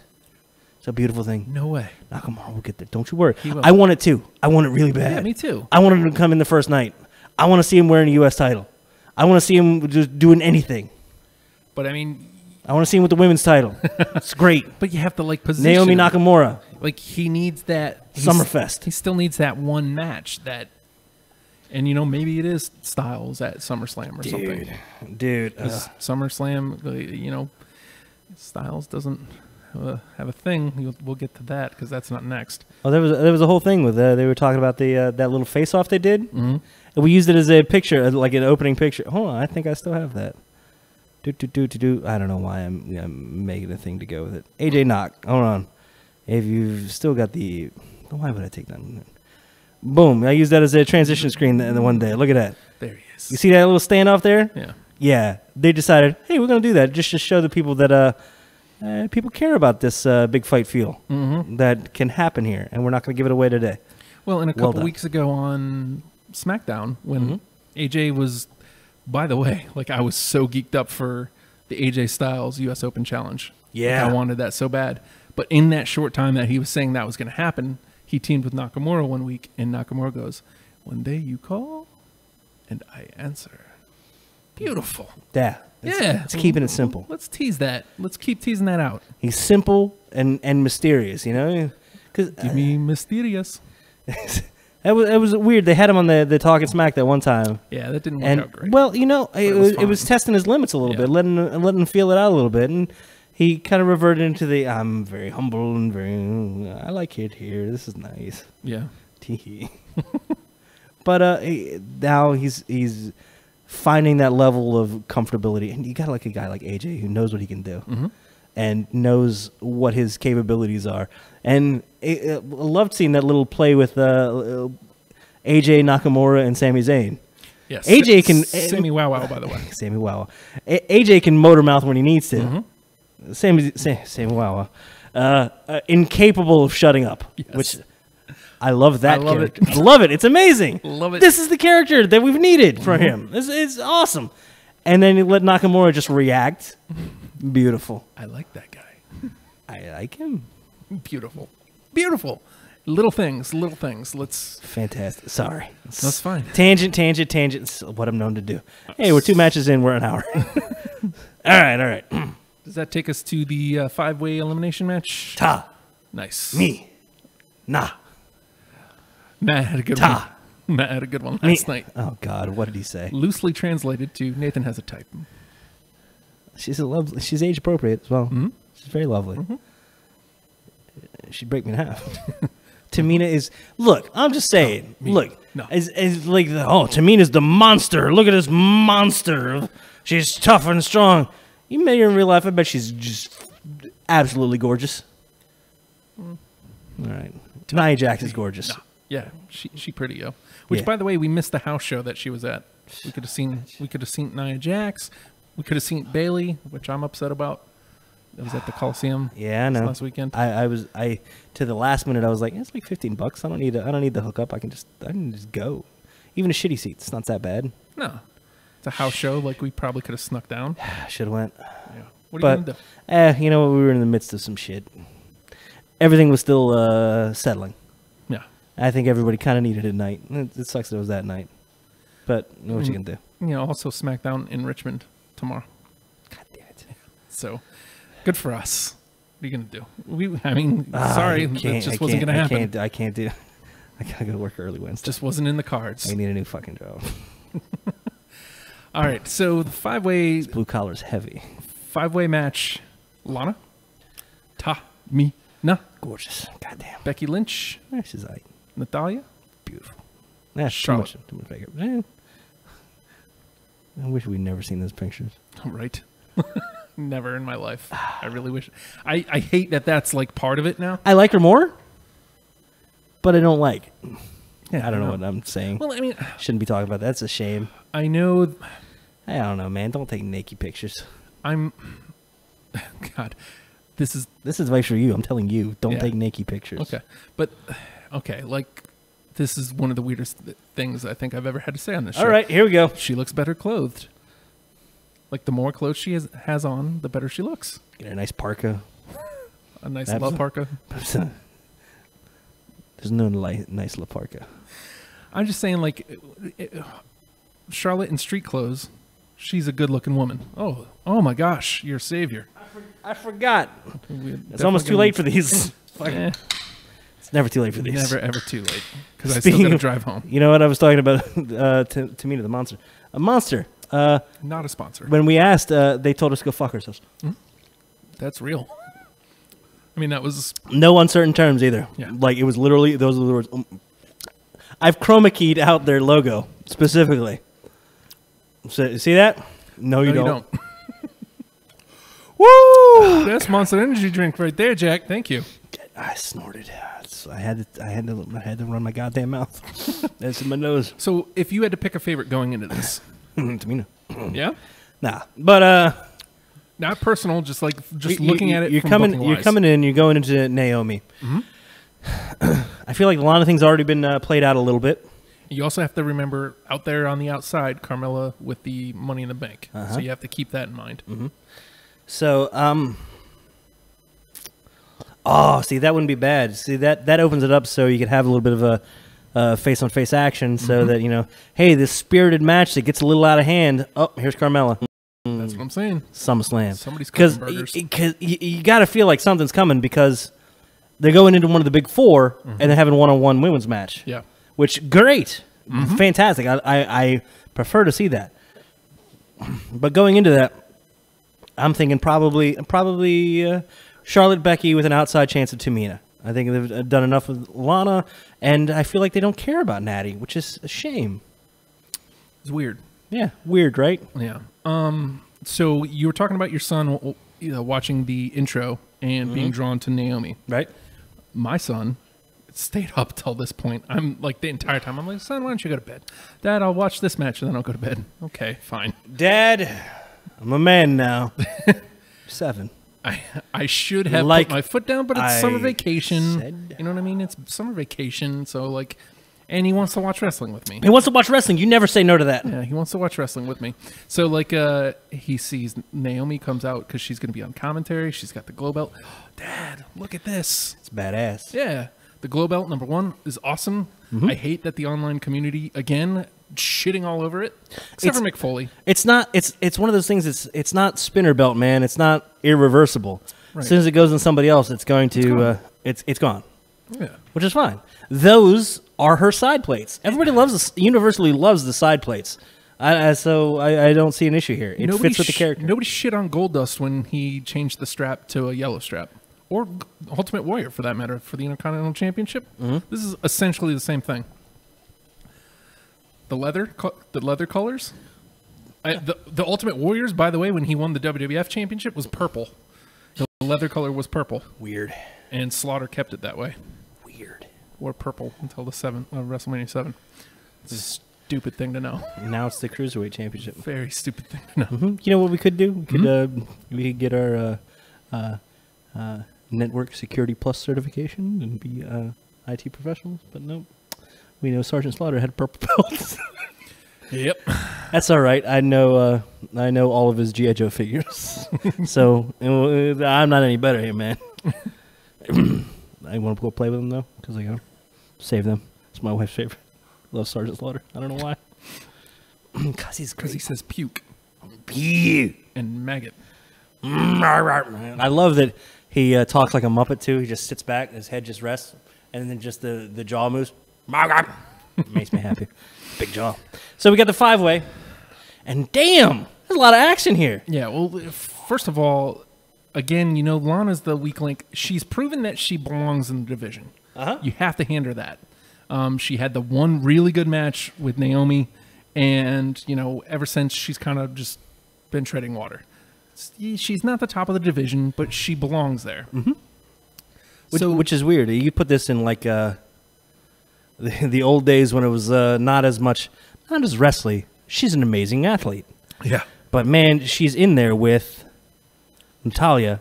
It's a beautiful thing. No way. Nakamura will get there. Don't you worry. I want it too. I want it really bad. Yeah, me too. I want him to come in the first night. I want to see him wearing a U.S. title. I want to see him just doing anything. But I mean, I want to see him with the women's title. It's great. But you have to position Naomi Nakamura. Like he needs that Summerfest. He still needs that one match that. And, maybe it is Styles at SummerSlam or something. Dude. SummerSlam, Styles doesn't have a thing. We'll get to that because that's not next. Oh, there was a whole thing with they were talking about that little face-off they did. And we used it as a picture, like an opening picture. Hold on, I think I still have that. I don't know why I'm making a thing to go with it. AJ Knock. Hold on. If you've still got why would I take that? Boom. I used that as a transition screen the one day. Look at that. There he is. You see that little standoff there? Yeah. Yeah. They decided, hey, we're going to do that just to show the people that people care about this big fight feel that can happen here, and we're not going to give it away today. Well, and a couple weeks ago on SmackDown, when AJ was, by the way, like I was so geeked up for the AJ Styles U.S. Open Challenge. Yeah. Like, I wanted that so bad. But in that short time that he was saying that was going to happen, he teamed with Nakamura one week, and Nakamura goes, "One day you call, and I answer." Beautiful. Yeah. It's keeping it simple. Let's tease that. Let's keep teasing that out. He's simple and mysterious, you know? Give me mysterious. It was weird. They had him on the Talking Smack that one time. Yeah, that didn't work out great. Well, you know, it was testing his limits a little bit, letting him feel it out a little bit, and he kind of reverted into the I'm very humble and I like it here. This is nice. Yeah. Tee. But now he's finding that level of comfortability, and you got like a guy like AJ who knows what he can do and knows what his capabilities are. And I loved seeing that little play with AJ Nakamura and Sami Zayn. Yes. AJ can Sammy Wow Wow, by the way. Sammy Wow. AJ can motor mouth when he needs to. Sammy Wow Wow. Incapable of shutting up, which I love that character. I love it. It's amazing. Love it. This is the character that we've needed for him. It's awesome. And then you let Nakamura just react. Beautiful. I like that guy. I like him. Beautiful. Beautiful. Little things. Let's... Fantastic. Sorry. That's fine. Tangent. It's what I'm known to do. Hey, we're 2 matches in. We're an hour. All right. Does that take us to the 5-way elimination match? Ta. Nice. Me. Nah. Matt had a good one. Matt had a good one last night. Oh, God. What did he say? Loosely translated to Nathan has a type. She's she's age appropriate as well. She's very lovely. She'd break me in half. Tamina is... Look, I'm just saying. Is like, Tamina's the monster. Look at this monster. She's tough and strong. You met her in real life. I bet she's just absolutely gorgeous. All right. Nia Jax is gorgeous. No. Yeah, she pretty, yo. Which, by the way, we missed the house show that she was at. We could have seen Nia Jax. We could have seen Bailey, which I'm upset about. It was at the Coliseum. Yeah, I know. Last weekend. I to the last minute I was like, it's like $15. I don't need the hookup. I can just go. Even a shitty seat. It's not that bad. No. It's a house show. Like, we probably could have snuck down. Should have went. Yeah. What are you going to do? You know what? We were in the midst of some shit. Everything was still settling. Yeah. I think everybody kind of needed a night. It sucks that it was that night. But what you can do? You know, also SmackDown in Richmond tomorrow. God damn it. So, good for us. What are you going to do? Sorry. It just wasn't going to happen. I can't do. I got to go to work early Wednesday. Just wasn't in the cards. I need a new fucking job. All right. So, the 5-way... Blue collar's heavy. 5-way match. Lana. Tamina. Gorgeous. Goddamn. Becky Lynch. She's like Natalia. Beautiful. That's Charlotte. Too much makeup. I wish we'd never seen those pictures. Right. Never in my life. I really wish. I hate that that's like part of it now. I like her more, but I don't like it. Yeah, I don't know what I'm saying. Well, I mean, shouldn't be talking about that. That's a shame. I know. I don't know, man. Don't take naked pictures. God, this is advice for you. I'm telling you, don't take naked pictures. Okay, but like this is one of the weirdest things I think I've ever had to say on this show. All right, here we go. She looks better clothed. Like the more clothes she has on, the better she looks. Get her a nice parka. A nice La Parka. There's no nice La Parka. I'm just saying, like, Charlotte in street clothes, she's a good-looking woman. Oh my gosh, you're a savior. I forgot. It's almost too late for these. It's never too late for these. Never, ever too late. Because I still got to drive home. You know what I was talking about? Tamina the monster. A monster. Not a sponsor. When we asked, they told us to go fuck ourselves. That's real. I mean, that was... No uncertain terms either. Yeah. Like, it was literally, those are the words. I've chroma keyed out their logo, specifically. So, see that? No, you don't. Woo! That's Monster Energy drink right there, Jack. Thank you. I snorted. nose. I had to run my goddamn mouth. That's in my nose. So if you had to pick a favorite going into this, Tamina. yeah, Nah, but not personal, just looking at it. You're coming in. You're going into Naomi. I feel like a lot of things already been played out a little bit. You also have to remember out there on the outside, Carmella with the Money in the Bank. So you have to keep that in mind. So, oh, see, that wouldn't be bad. See, that opens it up so you could have a little bit of a face-on-face action so that, hey, this spirited match that gets a little out of hand. Oh, here's Carmella. That's what I'm saying. SummerSlam. Somebody's cooking burgers. Because you got to feel like something's coming because they're going into one of the big four and they're having one-on-one women's match. Yeah. Which, great. Fantastic. I prefer to see that. But going into that, I'm thinking probably Charlotte, Becky with an outside chance of Tamina. I think they've done enough with Lana, and I feel like they don't care about Natty, which is a shame. It's weird. Yeah, weird, right? Yeah. So you were talking about your son watching the intro and being drawn to Naomi. Right. My son stayed up till this point. I'm like the entire time. I'm like, son, why don't you go to bed? Dad, I'll watch this match and then I'll go to bed. Okay, fine. Dad, I'm a man now. 7. I should have put my foot down, but it's summer vacation. You know what I mean? It's summer vacation, so like, and he wants to watch wrestling with me. He wants to watch wrestling. You never say no to that. Yeah, he wants to watch wrestling with me. So like, he sees Naomi comes out because she's going to be on commentary. She's got the glow belt. Oh, Dad, look at this. It's badass. Yeah. The glow belt, number 1, is awesome. I hate that the online community, again, shitting all over it. Except for McFoley. It's not. It's one of those things. It's not spinner belt, man. It's not irreversible. Right. As soon as it goes in somebody else, it's going to. It's gone. Yeah. Which is fine. Those are her side plates. Everybody universally loves the side plates. So I don't see an issue here. It fits with the character. Nobody shit on Goldust when he changed the strap to a yellow strap. Or Ultimate Warrior, for that matter, for the Intercontinental Championship. This is essentially the same thing. The leather colors. The Ultimate Warriors, by the way, when he won the WWF Championship, was purple. The leather color was purple. Weird. And Slaughter kept it that way. Weird. Wore purple until the WrestleMania 7. It's a stupid thing to know. Now it's the Cruiserweight Championship. Very stupid thing to know. You know what we could do? We could get our Network Security Plus certification and be IT professionals, but nope. We know Sergeant Slaughter had purple belts. Yep. That's all right. I know all of his G.I. Joe figures. So I'm not any better here, man. I want to go play with them, though, because I go save them. It's my wife's favorite. Love Sergeant Slaughter. I don't know why. Because he says puke. Puke. And maggot. I love that he talks like a Muppet, too. He just sits back, his head just rests, and then just the jaw moves. Makes me happy. Big jaw. So we got the 5-way, and damn, there's a lot of action here. Yeah, well, first of all, again, Lana's the weak link. She's proven that she belongs in the division. You have to hand her that. She had the one really good match with Naomi, and, ever since she's kind of just been treading water. She's not the top of the division, but she belongs there. Which is weird. You put this in like the old days when it was not as wrestling. She's an amazing athlete. Yeah. But man, she's in there with Natalya,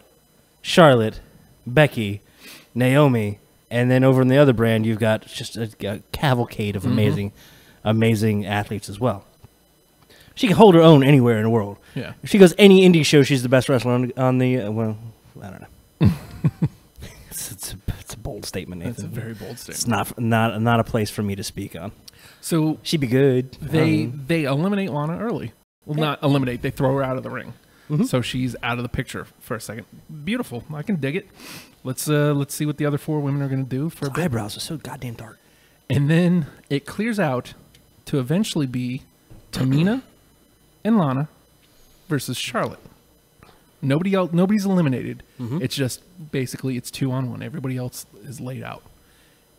Charlotte, Becky, Naomi, and then over in the other brand, you've got just a cavalcade of amazing athletes as well. She can hold her own anywhere in the world. Yeah. If she goes any indie show, she's the best wrestler on the. Well, I don't know. It's a bold statement, Nathan. That's a very bold statement. It's not a place for me to speak on. So she'd be good. They eliminate Lana early. Well, not eliminate. They throw her out of the ring. So she's out of the picture for a second. Beautiful. I can dig it. Let's see what the other 4 women are going to do for a bit. Eyebrows are so goddamn dark. And then it clears out to eventually be Tamina and Lana versus Charlotte. Nobody's eliminated. It's just basically it's 2-on-1. Everybody else is laid out.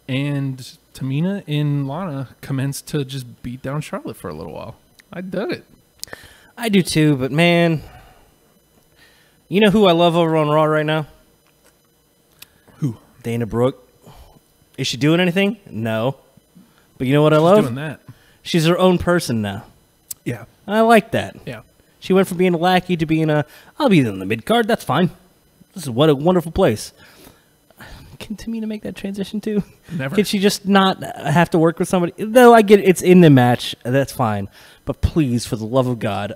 And Tamina and Lana commence to just beat down Charlotte for a little while. I dug it. I do too, but man, you know who I love over on Raw right now? Who? Dana Brooke. Is she doing anything? No. But you know what I love? Doing that. She's her own person now. Yeah. I like that. Yeah. She went from being a lackey to being I'll be in the mid card. That's fine. This is what a wonderful place. Can Tamina make that transition too? Never. Can she just not have to work with somebody? Though I get it's in the match. That's fine. But please, for the love of God,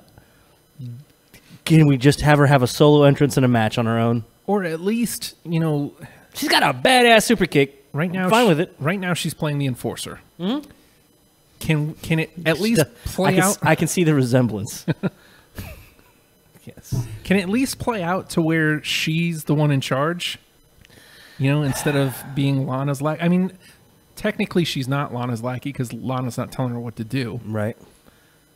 can we just have her have a solo entrance in a match on her own? Or at least, She's got a badass super kick. right now, I'm fine with it. Right now, she's playing the enforcer. Mm-hmm. Can it at Just, least play out? I can see the resemblance. Yes. Can it at least play out to where she's the one in charge? Instead of being Lana's lackey. I mean, technically, she's not Lana's lackey because Lana's not telling her what to do. Right.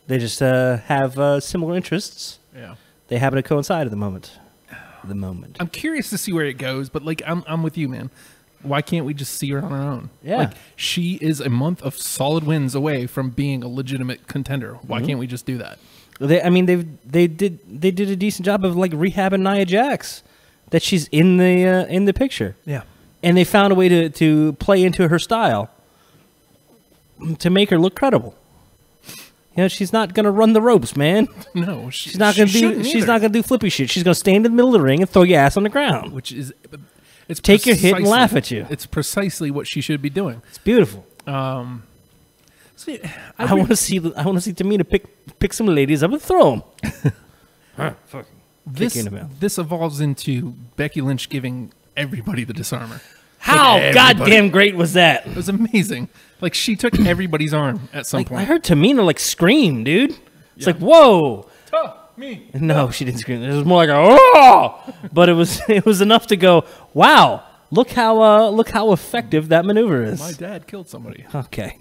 They just have similar interests. Yeah. They happen to coincide at the moment. I'm curious to see where it goes, but I'm with you, man. Why can't we just see her on her own? Yeah. She is a month of solid wins away from being a legitimate contender. Why can't we just do that? They did a decent job of rehabbing Nia Jax, that she's in the picture. Yeah. And they found a way to play into her style to make her look credible. She's not gonna run the ropes, man. No, she's not gonna do. She's not gonna do flippy shit. She's gonna stand in the middle of the ring and throw your ass on the ground. Which is, it's take your hit and laugh at you. It's precisely what she should be doing. It's beautiful. So I want to see Tamina pick some ladies up and throw them. This evolves into Becky Lynch giving everybody the disarmer. How goddamn great was that? It was amazing. She took everybody's arm at some point. I heard Tamina scream, dude. It's whoa. Me. No, she didn't scream. It was more like oh, but it was enough to go. Wow, look how effective that maneuver is. My dad killed somebody. Okay,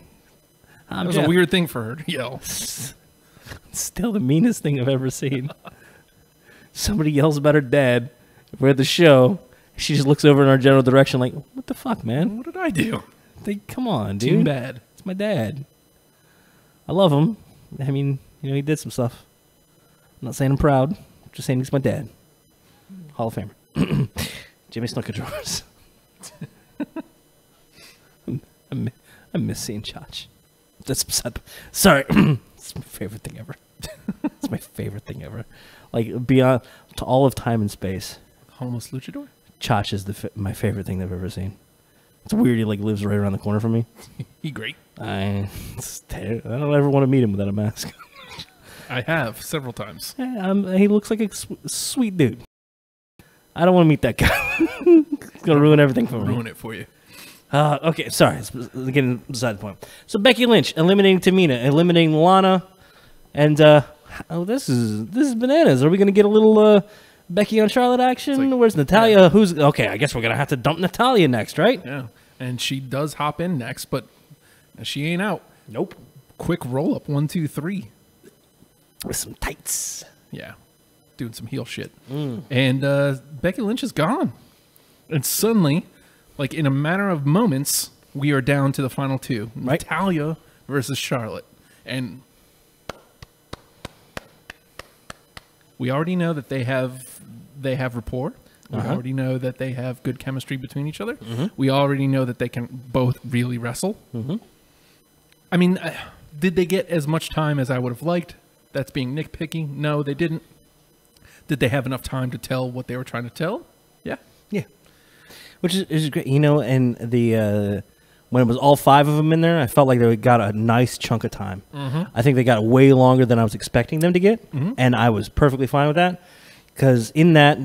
that was a weird thing for her to yell. Still the meanest thing I've ever seen. Somebody yells about her dad. We're at the show. She just looks over in our general direction like, what the fuck, man? What did I do? Come on, dude. Too bad. It's my dad. I love him. I mean, he did some stuff. I'm not saying I'm proud. I'm just saying he's my dad. Hall of Famer. Jimmy Snooker Drawers. I miss seeing Chach. That's beside. Sorry. It's my favorite thing ever. It's my favorite thing ever. Beyond to all of time and space. Homeless luchador? Chach is my favorite thing I've ever seen. It's weird he lives right around the corner from me. He great. I don't ever want to meet him without a mask. I have several times. He looks like a sweet dude. I don't want to meet that guy. It's gonna ruin everything for me. Ruin it for you. Okay, sorry. It's getting beside the point. So Becky Lynch eliminating Tamina, eliminating Lana, and this is bananas. Are we gonna get a little Becky on Charlotte action? Where's Natalia? Yeah. Who's okay? I guess we're gonna have to dump Natalia next, right? Yeah, and she does hop in next, but she ain't out. Nope. Quick roll up, 1, 2, 3, with some tights. Yeah, doing some heel shit. And Becky Lynch is gone, and suddenly, in a matter of moments, we are down to the final two: right? Natalia versus Charlotte, and we already know that they have rapport. We already know that they have good chemistry between each other. We already know that they can both really wrestle. I mean, did they get as much time as I would have liked? That's being nitpicky. No, they didn't. Did they have enough time to tell what they were trying to tell? Yeah. Yeah. Which is great. And the when it was all 5 of them in there, I felt like they got a nice chunk of time. I think they got way longer than I was expecting them to get, and I was perfectly fine with that because in that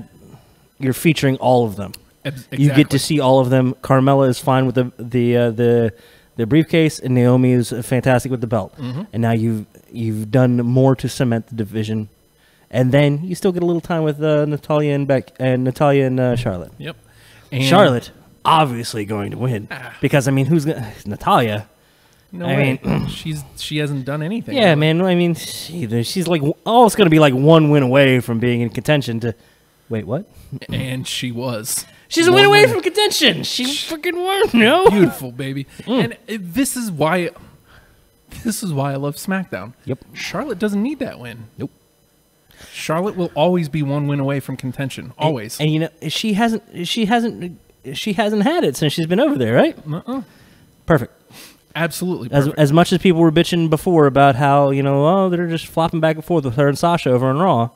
you're featuring all of them. Exactly. You get to see all of them. Carmella is fine with the briefcase, and Naomi is fantastic with the belt. And now you've done more to cement the division, and then you still get a little time with Natalia and Charlotte. Yep. And Charlotte obviously going to win because who's Natalia? No way. She hasn't done anything. Yeah, really. Man. She's like it's going to be like 1 win away from being in contention. To wait, what? And she was. She's a win away from contention. She freaking won. No, beautiful baby. And this is why I love SmackDown. Yep. Charlotte doesn't need that win. Nope. Charlotte will always be 1 win away from contention. Always. And she hasn't she hasn't had it since she's been over there, right? Perfect. Absolutely perfect. As much as people were bitching before about how, they're just flopping back and forth with her and Sasha over on Raw.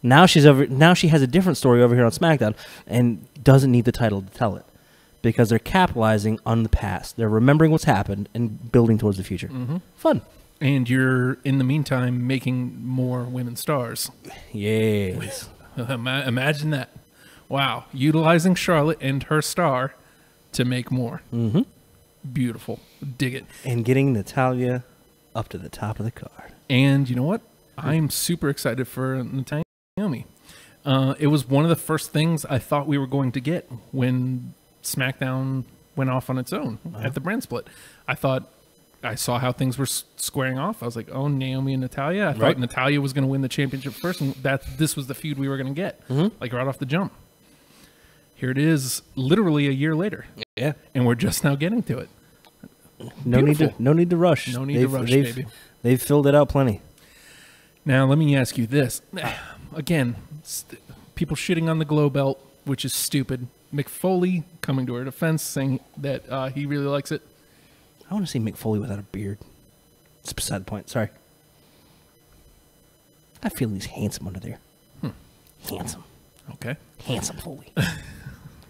Now she has a different story over here on SmackDown and doesn't need the title to tell it because they're capitalizing on the past. They're remembering what's happened and building towards the future. Fun. And you're, in the meantime, making more women stars. Yes. Imagine that. Wow. Utilizing Charlotte and her star to make more. Beautiful. Dig it. And getting Natalya up to the top of the card. And you know what? I'm super excited for Naomi. It was one of the first things I thought we were going to get when SmackDown went off on its own at the brand split. I saw how things were squaring off. I was like, oh, Naomi and Natalya. I thought Natalya was going to win the championship first, and this was the feud we were going to get, like right off the jump. Here it is, literally a year later. Yeah, and we're just now getting to it. No need to rush. No need to rush, baby. They've filled it out plenty. Now let me ask you this: again, people shitting on the glow belt, which is stupid. Mick Foley coming to her defense, saying that he really likes it. I want to see Mick Foley without a beard. It's beside the point. Sorry. I feel he's handsome under there. Handsome. Okay. Handsome Foley.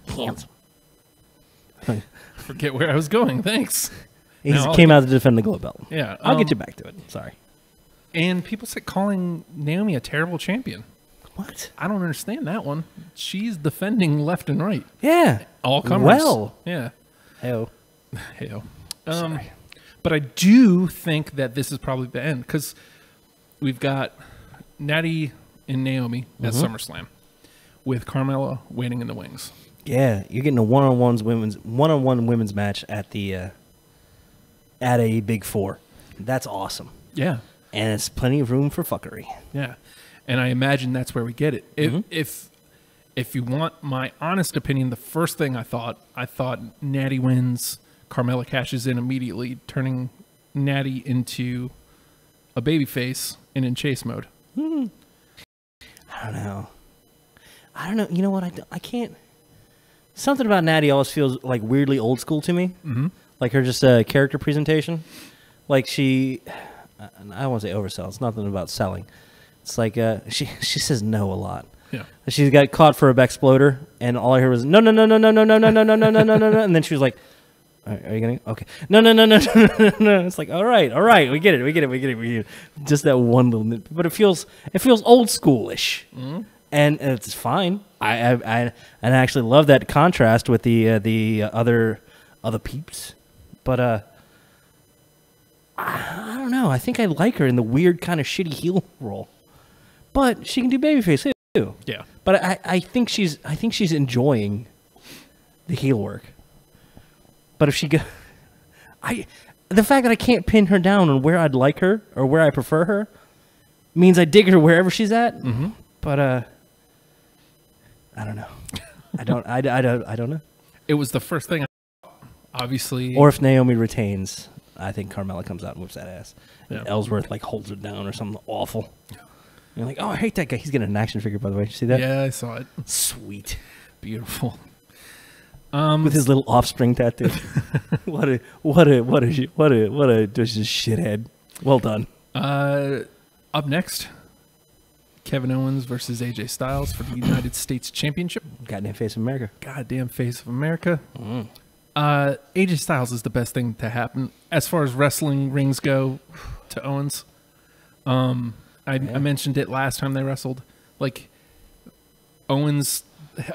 Handsome. Forget where I was going. Thanks. He came out to defend the glow belt. Yeah. I'll get you back to it. Sorry. And people said calling Naomi a terrible champion. What? I don't understand that one. She's defending left and right. Yeah. All comers. Well. Yeah. Hey-o. Hey-o. Sorry. But I do think that this is probably the end because we've got Natty and Naomi at SummerSlam with Carmella waiting in the wings. Yeah, you're getting a one-on-one women's match at a Big Four. That's awesome. Yeah, and it's plenty of room for fuckery. Yeah, and I imagine that's where we get it. If you want my honest opinion, the first thing I thought Natty wins. Carmella cashes in immediately, turning Natty into a babyface and in chase mode. I don't know. You know what? I can't. Something about Natty always feels like weirdly old school to me. Like her just character presentation. Like I don't want to say oversell. It's nothing about selling. It's like she says no a lot. Yeah. She got caught for a backsploder, and all I heard was no, and then she was like, "Are you gonna? Okay, no." It's like, all right, we get it. Just that one little nit, but it feels old schoolish, and it's fine. I actually love that contrast with the other peeps, but I don't know. I think I like her in the weird kind of shitty heel role, but she can do babyface too. Yeah, but I think she's enjoying the heel work. But if she the fact that I can't pin her down on where I'd like her or where I prefer her means I dig her wherever she's at. But I don't know. I don't know. It was the first thing. Obviously, or if Naomi retains, I think Carmella comes out and whips that ass. Yeah. And Ellsworth holds her down or something awful. You're like, oh, I hate that guy. He's getting an action figure, by the way. Did you see that? Yeah, I saw it. Sweet, beautiful. With his little offspring tattoo. what a just shithead. Well done. Up next, Kevin Owens versus AJ Styles for the United States Championship. Goddamn face of America. Goddamn face of America. AJ Styles is the best thing to happen as far as wrestling rings go to Owens. I mentioned it last time they wrestled. Like, Owens,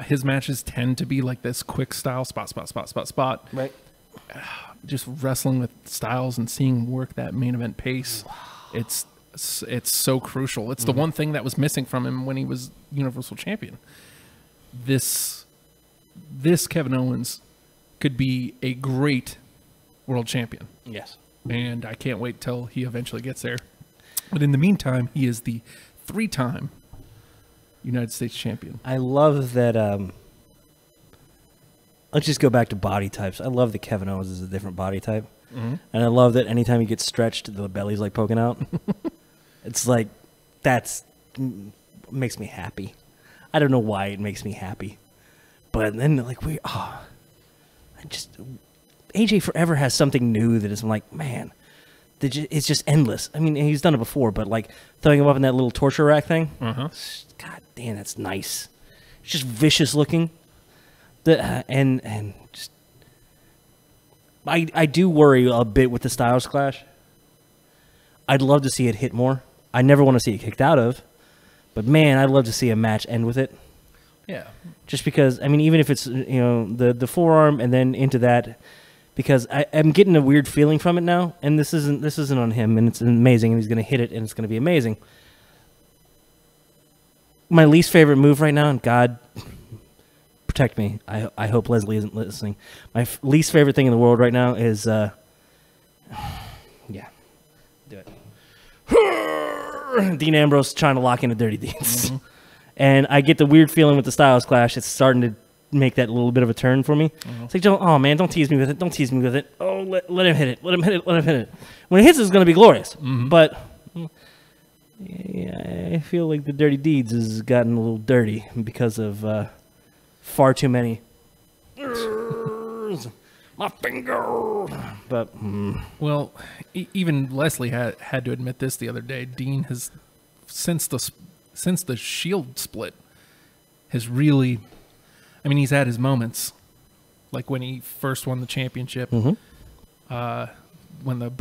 his matches tend to be like this quick style, spot. Right. Just wrestling with Styles and seeing him work that main event pace. It's so crucial. It's the one thing that was missing from him when he was Universal Champion. This Kevin Owens could be a great world champion. Yes. And I can't wait till he eventually gets there. But in the meantime, he is the 3-time United States champion. I love that. Let's just go back to body types. I love that Kevin Owens is a different body type. And I love that anytime he gets stretched, the belly's like poking out. It's like, makes me happy. I don't know why it makes me happy. But then like AJ forever has something new that is like, man, it's just endless. I mean, he's done it before, but like throwing him up in that little torture rack thing. God damn, that's nice. It's just vicious looking. And just I do worry a bit with the Styles Clash. I'd love to see it hit more. I never want to see it kicked out of, but man, I'd love to see a match end with it. Yeah. Just because, I mean, even if it's the forearm and then into that, because I'm getting a weird feeling from it now, and this isn't on him, and it's amazing, and he's going to hit it, and it's going to be amazing. My least favorite move right now, and God protect me, I hope Leslie isn't listening. My least favorite thing in the world right now is, yeah, do it. Dean Ambrose trying to lock into Dirty Deeds. Mm-hmm. And I get the weird feeling with the Styles Clash. It's starting to make that little bit of a turn for me. Mm-hmm. It's like, oh, man, don't tease me with it. Don't tease me with it. Oh, let him hit it. Let him hit it. Let him hit it. When he hits it, it's going to be glorious. Mm-hmm. But yeah, I feel like the Dirty Deeds has gotten a little dirty because of far too many. My finger. But well, even Leslie had to admit this the other day. Dean has since the Shield split has really, I mean, he's had his moments, like when he first won the championship, when the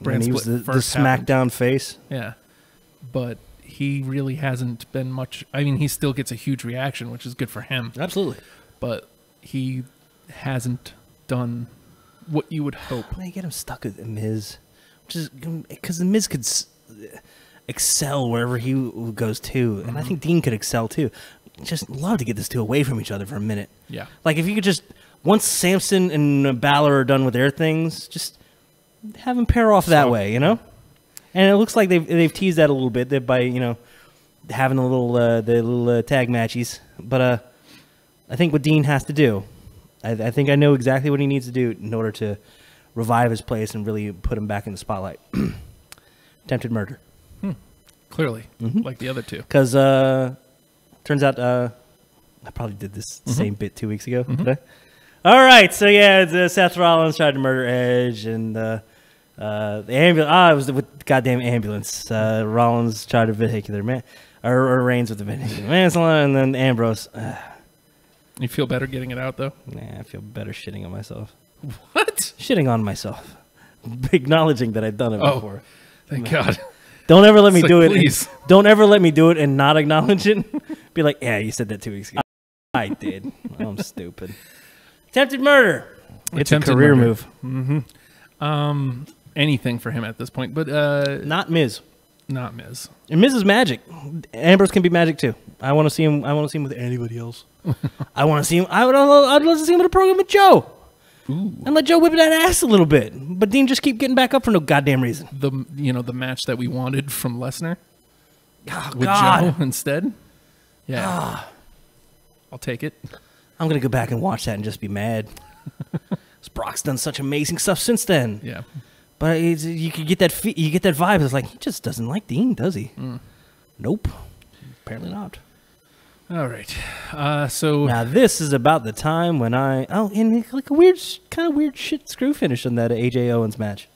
brand split was the first SmackDown happened. face. Yeah, but he really hasn't been much. I mean, he still gets a huge reaction, which is good for him. Absolutely, but he hasn't done what you would hope. They get him stuck with the Miz, which is because the Miz could excel wherever he goes to, and I think Dean could excel too. Just love to get these two away from each other for a minute. Yeah, like if you could just once Samson and Balor are done with their things, just have them pair off that way, you know. And it looks like they've teased that a little bit by having the little tag matches, but I think what Dean has to do. I think I know exactly what he needs to do in order to revive his place and really put him back in the spotlight. Attempted murder. Clearly, like the other two. Because turns out I probably did this same bit 2 weeks ago. Today. All right, so yeah, Seth Rollins tried to murder Edge, and the ambulance. It was the goddamn ambulance. Rollins tried to vehicular man, or Reigns with the vehicular manslaughter, and then Ambrose. You feel better getting it out, though? Nah, I feel better shitting on myself. What? Shitting on myself. Acknowledging that I've done it before. Thank God. Don't ever let me do please. it. Don't ever let me do it and not acknowledge it. Be like, yeah, you said that 2 weeks ago. I did. I'm stupid. Attempted murder. It's Attempted a career murder. move. Anything for him at this point, but not Miz. Not Miz. And Miz is magic. Ambrose can be magic too. I want to see him. I want to see him with anybody else. I want to see him. I'd love to see him in a program with Joe. Ooh. And let Joe whip that ass a little bit. But Dean just keep getting back up for no goddamn reason. The match that we wanted from Lesnar with God. Joe instead. Yeah, I'll take it. I'm gonna go back and watch that and just be mad. Brock's done such amazing stuff since then. Yeah, but you could get that you get that vibe. It's like he just doesn't like Dean, does he? Nope, apparently not. All right. So now this is about the time when and like a kind of weird shit screw finish on that AJ Owens match.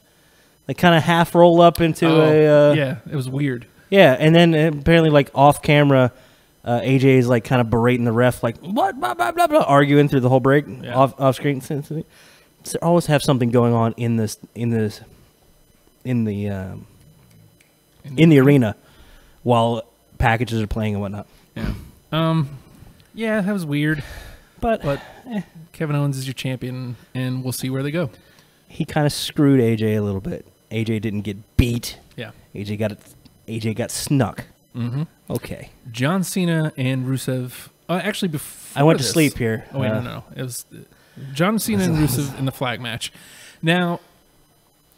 Like kind of half roll up into yeah, it was weird. Yeah, and then apparently like off camera, AJ is like kind of berating the ref, like what, blah blah blah blah, arguing through the whole break off screen. So they always have something going on in the arena while packages are playing and whatnot. Yeah. Yeah, that was weird. But Kevin Owens is your champion, and we'll see where they go. He kind of screwed AJ a little bit. AJ didn't get beat. Yeah. AJ got snuck. Mm-hmm. Okay. John Cena and Rusev. Actually, before I went to sleep here. Oh wait, no. It was John Cena and Rusev in the flag match. Now,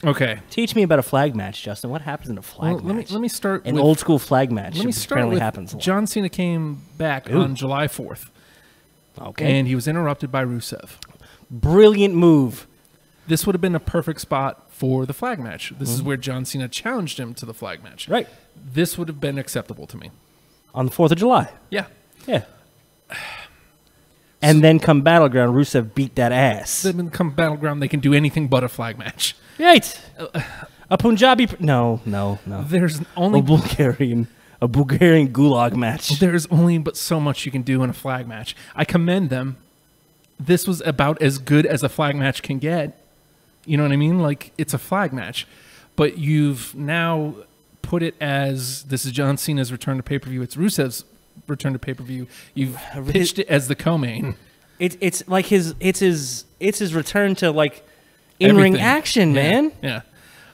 okay. Teach me about a flag match, Justin. What happens in a flag match? Let me start an old school flag match. Let me start with happens John Cena came back on July 4th. Okay. And he was interrupted by Rusev. Brilliant move. This would have been a perfect spot for the flag match. This is where John Cena challenged him to the flag match. Right. This would have been acceptable to me. On the 4th of July. Yeah. Yeah. And then come Battleground, Rusev beat that ass. Then come Battleground, they can do anything but a flag match. Right. A Punjabi... No. There's only... A Bulgarian gulag match. There's only but so much you can do in a flag match. I commend them. This was about as good as a flag match can get. You know what I mean? Like, it's a flag match. But you've now put it as, this is John Cena's return to pay-per-view. It's Rusev's return to pay-per-view. You've pitched it as the co-main. It's like his return to like in-ring action, man. Yeah.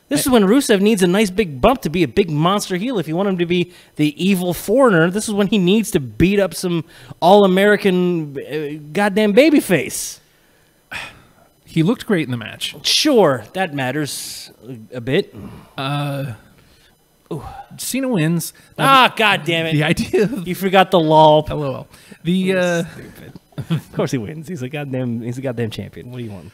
This is when Rusev needs a nice big bump to be a big monster heel. If you want him to be the evil foreigner, this is when he needs to beat up some all-American goddamn babyface. He looked great in the match. Sure, that matters a bit. Cena wins. God damn it. The idea of... You forgot the lol. LOL. Stupid. Of course he wins. He's a goddamn champion. What do you want?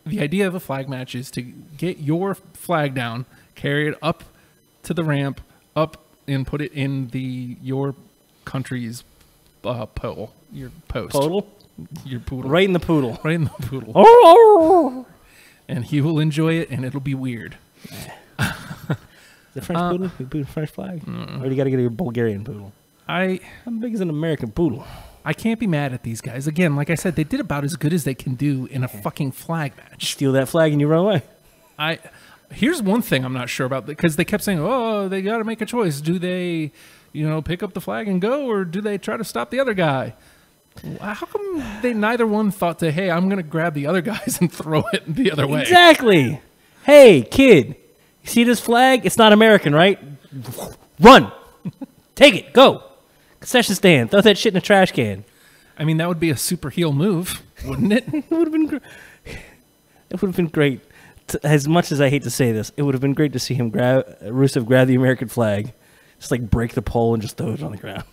The idea of a flag match is to get your flag down, carry it up to the ramp, up and put it in your country's pole, your post. Poodle? Your poodle. Right in the poodle. Right in the poodle. Oh! And he will enjoy it, and it'll be weird. The French poodle? You put a French flag? Or do you got to get a Bulgarian poodle? How big is an American poodle? I can't be mad at these guys. Again, like I said, they did about as good as they can do in a fucking flag match. Steal that flag and you run away. Here's one thing I'm not sure about, because they kept saying, oh, they got to make a choice. Do they, pick up the flag and go, or do they try to stop the other guy? How come they neither one thought to, hey, I'm going to grab the other guys and throw it the other way? Exactly. Hey, kid, you see this flag? It's not American, right? Run. Take it. Go. Concession stand. Throw that shit in a trash can. I mean, that would be a super heel move, wouldn't it? It would have been great. It would have been great. As much as I hate to say this, it would have been great to see him Rusev grab the American flag, just like break the pole and just throw it on the ground.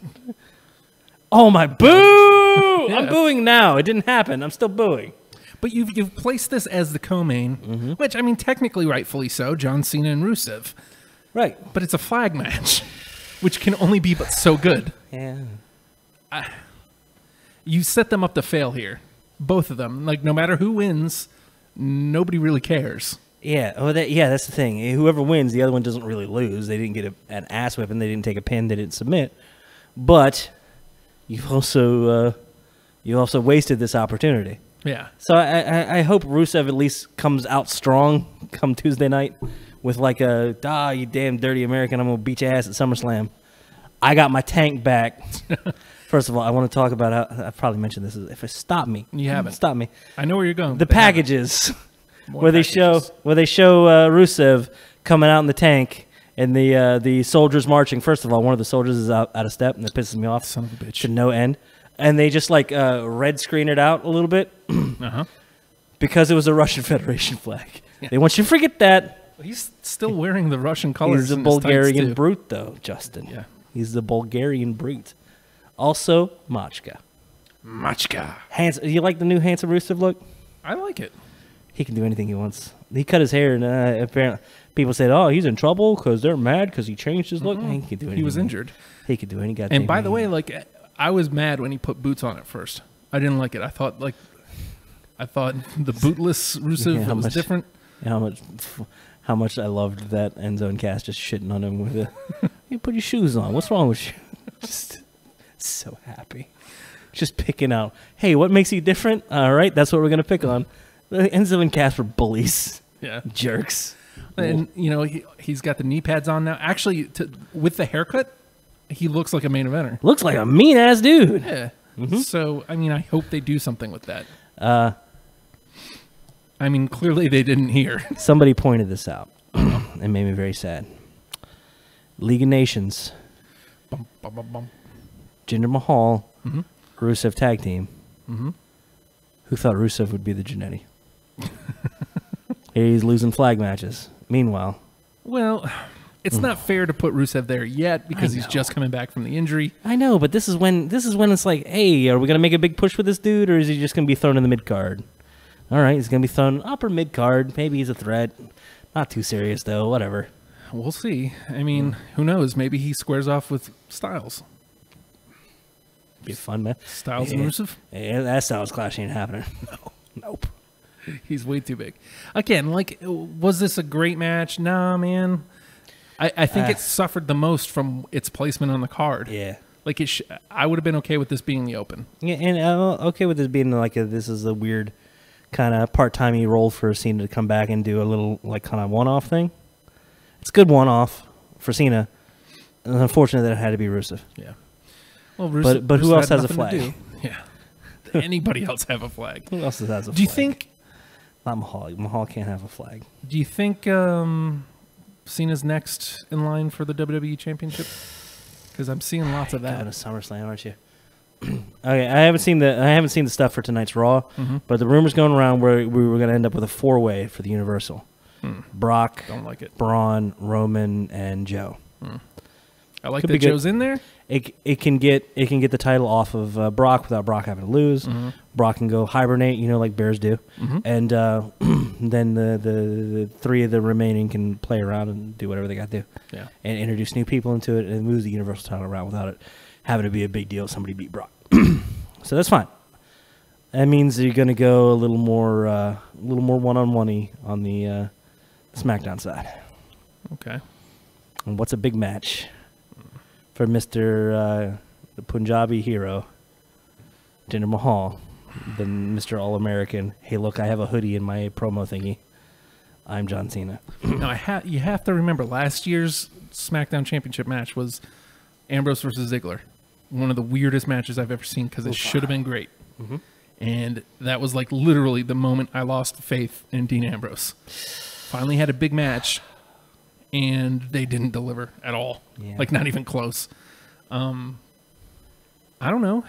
Oh my boo! Yeah. I'm booing now. It didn't happen. I'm still booing. But you've placed this as the co-main, which, I mean, technically rightfully so, John Cena and Rusev. Right. But it's a flag match, which can only be but so good. Yeah. You set them up to fail here. Both of them. Like, no matter who wins, nobody really cares. Yeah. Oh, that's the thing. Whoever wins, the other one doesn't really lose. They didn't get an ass whipping. They didn't take a pin. They didn't submit. But you've also wasted this opportunity. Yeah. So I hope Rusev at least comes out strong come Tuesday night with like you damn dirty American, I'm going to beat your ass at SummerSlam. I got my tank back. First of all, I want to talk about how, I've probably mentioned this, if it stopped me. You haven't. Stop me. I know where you're going. The packages where they show Rusev coming out in the tank and the soldiers marching. First of all, one of the soldiers is out of step and it pisses me off. Son of a bitch. To no end. And they just like red screen it out a little bit because it was a Russian Federation flag. Yeah. They want you to forget that. He's still wearing the Russian colors. He's a Bulgarian brute, though, Justin. Yeah. He's the Bulgarian brute. Also, Machka. You like the new handsome Rusev look? I like it. He can do anything he wants. He cut his hair, and apparently people said, "Oh, he's in trouble because they're mad because he changed his look." He can do anything. He was injured. He could do any goddamn. And by the way, like, I was mad when he put boots on at first. I didn't like it. I thought the bootless Rusev was different. How much I loved that end zone cast just shitting on him with you put your shoes on. What's wrong with you? Just so happy. Just picking out, hey, what makes you different? All right, that's what we're going to pick on. The Enzo and Cass were bullies. Yeah. Jerks. And, he's got the knee pads on now. Actually, with the haircut, he looks like a main eventer. Looks like a mean-ass dude. Yeah. So, I mean, I hope they do something with that. I mean, clearly they didn't hear. Somebody pointed this out. It made me very sad. League of Nations. Bum, bum, bum, bum. Jinder Mahal, Rusev tag team. Who thought Rusev would be the Jannetty? He's losing flag matches. Meanwhile. Well, it's not fair to put Rusev there yet because he's just coming back from the injury. I know, but this is when it's like, hey, are we going to make a big push with this dude, or is he just going to be thrown in the mid-card? All right, he's going to be thrown upper mid-card. Maybe he's a threat. Not too serious, though. Whatever. We'll see. I mean, who knows? Maybe he squares off with Styles. Be fun, man. Styles and Rusev? Yeah, that Styles clash ain't happening. No. Nope. He's way too big. Again, like, was this a great match? Nah, man. I think it suffered the most from its placement on the card. Yeah. Like, I would have been okay with this being the open. Yeah, and okay with this being like this is a weird kind of part-timey role for Cena to come back and do a little like kind of one-off thing. It's a good one-off for Cena. It's unfortunate that it had to be Rusev. Yeah. Well, Rusev, but who Rusev else had has a nothing to flag? do. Yeah. Anybody else have a flag? Who else has a flag? Do you think? Not Mahal. Mahal can't have a flag. Do you think Cena's next in line for the WWE Championship? Because I'm seeing lots of that. Going to SummerSlam, aren't you? Okay, I haven't seen the stuff for tonight's Raw, but the rumors going around where we were going to end up with a 4-way for the Universal: Brock, don't like it. Braun, Roman, and Joe. I like that Joe's in there. It can get the title off of Brock without Brock having to lose. Brock can go hibernate, like bears do, and then the 3 of the remaining can play around and do whatever they got to do. Yeah, and introduce new people into it and move the Universal title around without it having to be a big deal. Somebody beat Brock, so that's fine. That means you're going to go a little more one-on-one-y on the SmackDown side. Okay. And what's a big match for Mr. The Punjabi hero, Jinder Mahal, than Mr. All-American? Hey, look, I have a hoodie in my promo thingy. I'm John Cena. Now, you have to remember last year's SmackDown Championship match was Ambrose versus Ziggler. One of the weirdest matches I've ever seen because it should have been great. And that was like literally the moment I lost faith in Dean Ambrose. Finally had a big match, and they didn't deliver at all. Yeah. Like, not even close. I don't know.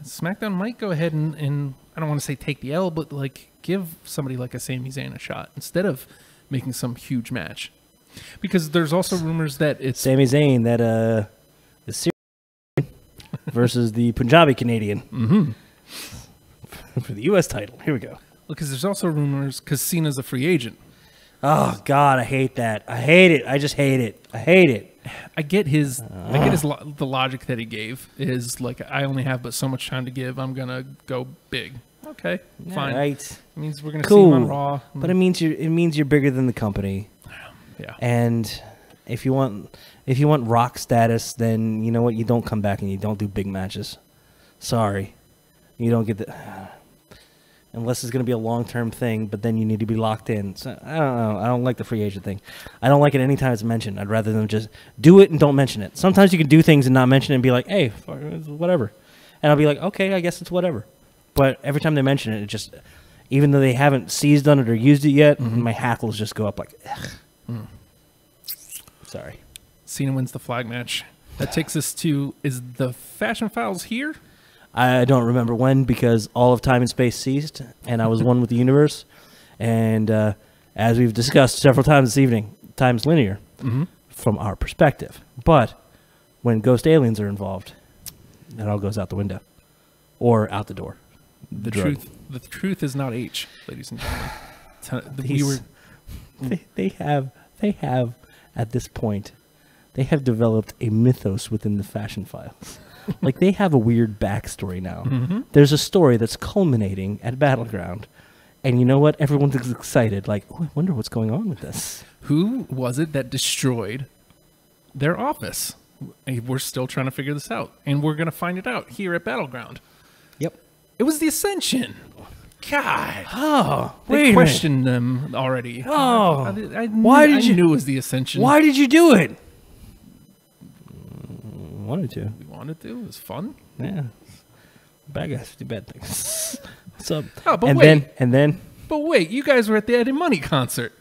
SmackDown might go ahead and I don't want to say take the L, but like give somebody like a Sami Zayn a shot instead of making some huge match. Because there's also rumors that it's Sami Zayn, that the Syrian versus the Punjabi Canadian for the U.S. title. Here we go. Because there's also rumors because Cena's a free agent. Oh God, I hate that. I hate it. I just hate it. I hate it. I get the logic that he gave is like, I only have but so much time to give. I'm gonna go big. Okay, fine. Right. It means we're gonna see him on Raw. But it means you're bigger than the company. Yeah. And if you want rock status, then you know what? You don't come back and you don't do big matches. Sorry, you don't get the. Unless it's going to be a long-term thing, but then you need to be locked in. So, I don't know. I don't like the free agent thing. I don't like it anytime it's mentioned. I'd rather them just do it and don't mention it. Sometimes you can do things and not mention it and be like, hey, whatever. And I'll be like, okay, I guess it's whatever. But every time they mention it, it just, even though they haven't seized on it or used it yet, my hackles just go up like, ugh. Sorry. Cena wins the flag match. That takes us to, is the Fashion Files here? I don't remember when because all of time and space ceased, and I was one with the universe. And as we've discussed several times this evening, time's linear from our perspective. But when ghost aliens are involved, it all goes out the window or out the door. The truth is not H, ladies and gentlemen. They have at this point, they have developed a mythos within the Fashion Files. Like, they have a weird backstory now. There's a story that's culminating at Battleground. And you know what? Everyone's excited. Like, oh, I wonder what's going on with this. Who was it that destroyed their office? We're still trying to figure this out. And we're going to find it out here at Battleground. Yep. It was the Ascension. God. Oh, They questioned them already. Oh. I knew it was the Ascension. Why did you do it? Wanted to. We wanted to. It was fun. Yeah. Bad guys do bad things. What's up? Oh, but and wait. then. But wait, you guys were at the Eddie Money concert.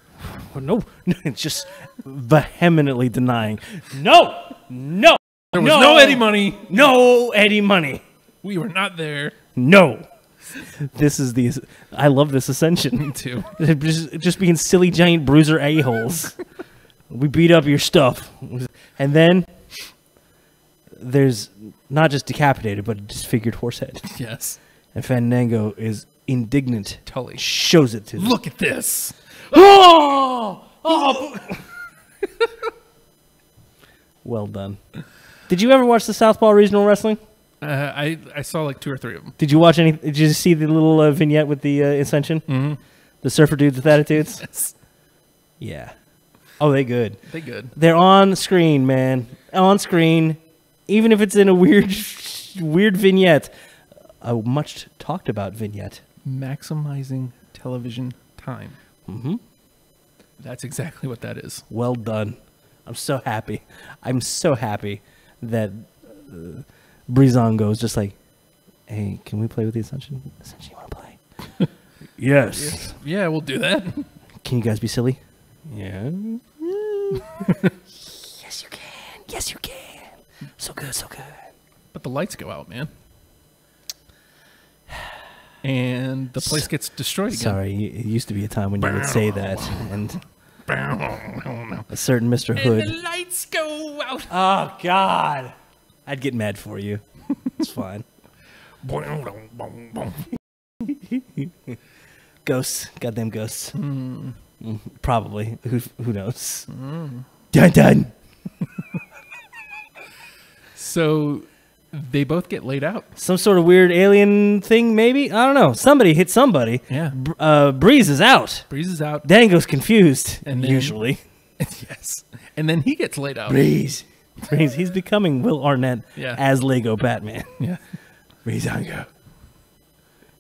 Oh, no, just vehemently denying. No. There was no Eddie Money. No Eddie Money. We were not there. No. I love this Ascension. Me too. Just being silly giant bruiser a-holes. We beat up your stuff. And then there's not just decapitated, but a disfigured horse head. Yes. And Fandango is indignant. Tully shows it to them. Look at this. Oh! Well done. Did you ever watch the Southpaw Regional Wrestling? I saw like 2 or 3 of them. Did you watch any? Did you see the little vignette with the Ascension? Mm-hmm. The surfer dudes with attitudes? Yes. Yeah. Oh, they good. They good. They're on screen, man. On screen. Even if it's in a weird vignette. A much talked about vignette. Maximizing television time. Mm-hmm. That's exactly what that is. Well done. I'm so happy. I'm so happy that Breezango is just like, hey, can we play with the Ascension? Ascension, you want to play? Yes. Yeah, we'll do that. Can you guys be silly? Yeah. Yes, you can. Yes, you can. So good, so good. But the lights go out, man. And the place gets destroyed again. Sorry, it used to be a time when you would say that. And a certain Mr. Hood. And the lights go out. Oh, God. I'd get mad for you. It's fine. Ghosts. Goddamn ghosts. Probably. Who knows? Dun dun. So they both get laid out. Some sort of weird alien thing, maybe? I don't know. Somebody hit somebody. Yeah. Breeze is out. Breeze is out. Dango's confused. And then- usually. Yes. And then he gets laid out. Breeze. He's becoming Will Arnett as Lego Batman. Yeah. Breeze Dango.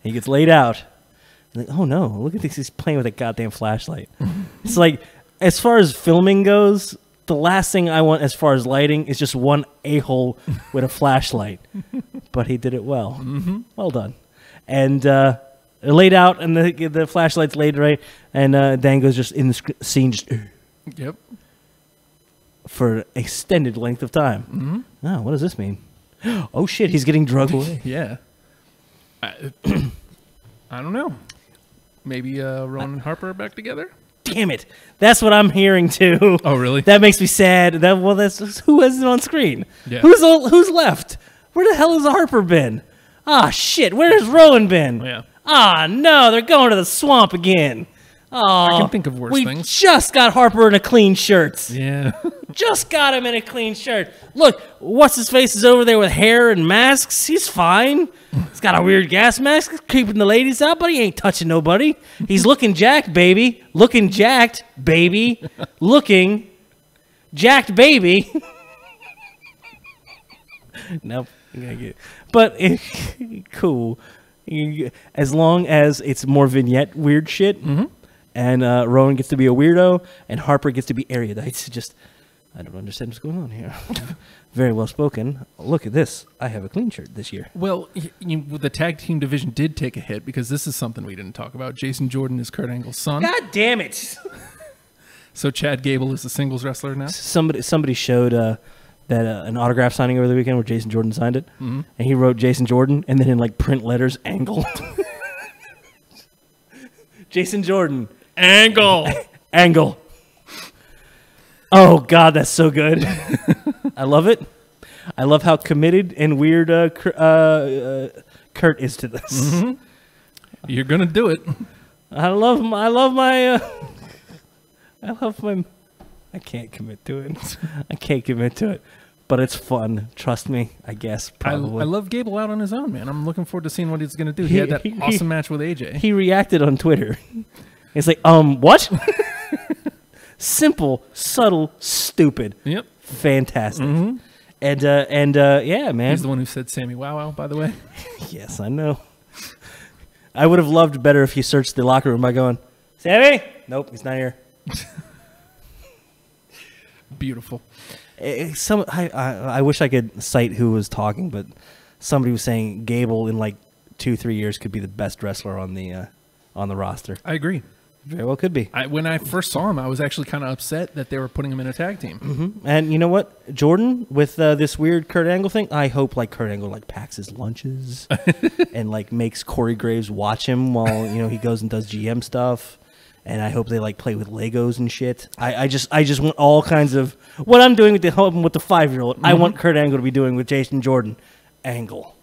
He gets laid out. Like, oh no, look at this. He's playing with a goddamn flashlight. It's like, as far as filming goes, the last thing I want as far as lighting is just one a-hole with a flashlight. But he did it well. Mm-hmm. Well done. And laid out, and the flashlight's laid right, and Dango's just in the scene just Yep. for extended length of time. Mm-hmm. Oh, what does this mean? Oh shit, he's getting drugged away. Yeah. I don't know. Maybe Rowan and Harper are back together? Damn it. That's what I'm hearing too. Oh, really? That makes me sad. That's who has it on screen? Yeah. Who's left? Where the hell has Harper been? Ah, shit. Where has Rowan been? Yeah. Ah, no. They're going to the swamp again. Oh, I can think of worse things. We just got Harper in a clean shirt. Yeah. Just got him in a clean shirt. Look, what's-his-face is over there with hair and masks. He's fine. He's got a weird gas mask. He's creeping the ladies out, but he ain't touching nobody. He's looking jacked, baby. Looking jacked, baby. Looking jacked, baby. Nope. But cool. As long as it's more vignette weird shit, and Rowan gets to be a weirdo, and Harper gets to be erudite. It's just, I don't understand what's going on here. Very well spoken. Look at this. I have a clean shirt this year. Well, the tag team division did take a hit because this is something we didn't talk about. Jason Jordan is Kurt Angle's son. God damn it. So Chad Gable is a singles wrestler now? Somebody showed that an autograph signing over the weekend where Jason Jordan signed it, and he wrote Jason Jordan, and then in like print letters, Angle. Jason Jordan. Angle. Angle. Oh, God, that's so good. I love it. I love how committed and weird Kurt is to this. Mm-hmm. You're going to do it. I can't commit to it. I can't commit to it. But it's fun. Trust me, I guess, probably. I love Gable out on his own, man. I'm looking forward to seeing what he's going to do. He had that awesome match with AJ. He reacted on Twitter. He's like, what? Simple, subtle, stupid. Yep. Fantastic. Mm-hmm. And yeah, man. He's the one who said Sammy Wow Wow, by the way. Yes, I know. I would have loved better if he searched the locker room by going, Sammy? Nope, he's not here. Beautiful. I wish I could cite who was talking, but somebody was saying Gable in like 2-3 years could be the best wrestler on the roster. I agree. Very well could be. When I first saw him, I was actually kind of upset that they were putting him in a tag team. Mm-hmm. And you know what, Jordan, with this weird Kurt Angle thing, I hope like Kurt Angle like packs his lunches and like makes Corey Graves watch him while he goes and does GM stuff. And I hope they like play with Legos and shit. I just want all kinds of what I'm doing with the 5-year-old. Mm-hmm. I want Kurt Angle to be doing with Jason Jordan, Angle.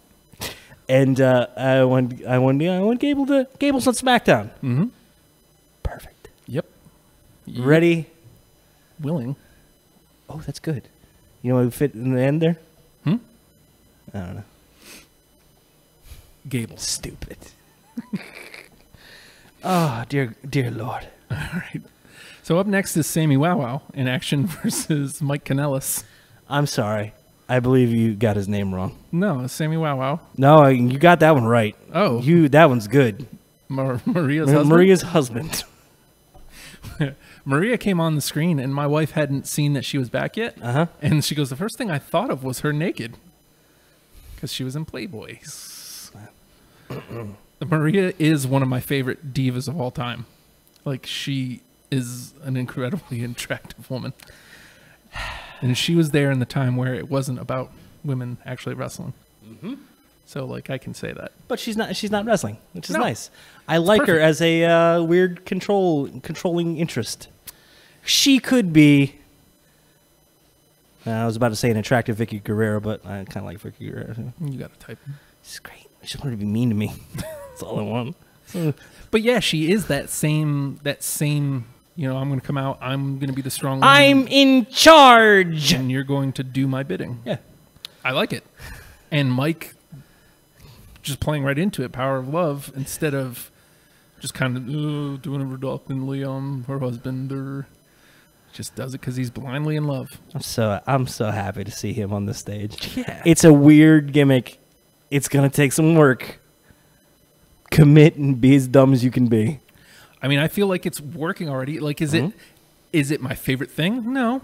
And I want Gable's on SmackDown. Mm-hmm. Perfect. Yep. Ready. Willing. Oh, that's good. You know what would fit in the end there? I don't know. Gable. Stupid. Oh, dear Lord. All right. So up next is Sammy Wow Wow in action versus Mike Kanellis. I'm sorry. I believe you got his name wrong. No, it's Sammy Wow Wow. No, you got that one right. Oh. That one's good. Maria's husband? Maria's husband. Maria came on the screen, and my wife hadn't seen that she was back yet. Uh-huh. And she goes, the first thing I thought of was her naked. Because she was in Playboy. Maria is one of my favorite divas of all time. Like, she is an incredibly attractive woman. And she was there in the time where it wasn't about women actually wrestling. Mm-hmm. So, like, I can say that. But she's not wrestling, which is No. nice. I like her as a weird controlling interest. She could be... I was about to say an attractive Vicky Guerrero, but I kind of like Vicky Guerrero. You got to type. She's great. I just want her to be mean to me. That's all I want. But yeah, she is that same, you know, I'm going to come out, I'm going to be the strong woman. I'm in charge! And you're going to do my bidding. Yeah. I like it. And Mike just playing right into it, power of love, instead of just kind of doing it reluctantly on her husband, or just does it because he's blindly in love. I'm so happy to see him on the stage. Yeah. It's a weird gimmick. It's going to take some work. Commit and be as dumb as you can be. I mean, I feel like it's working already. Like, is it my favorite thing? No.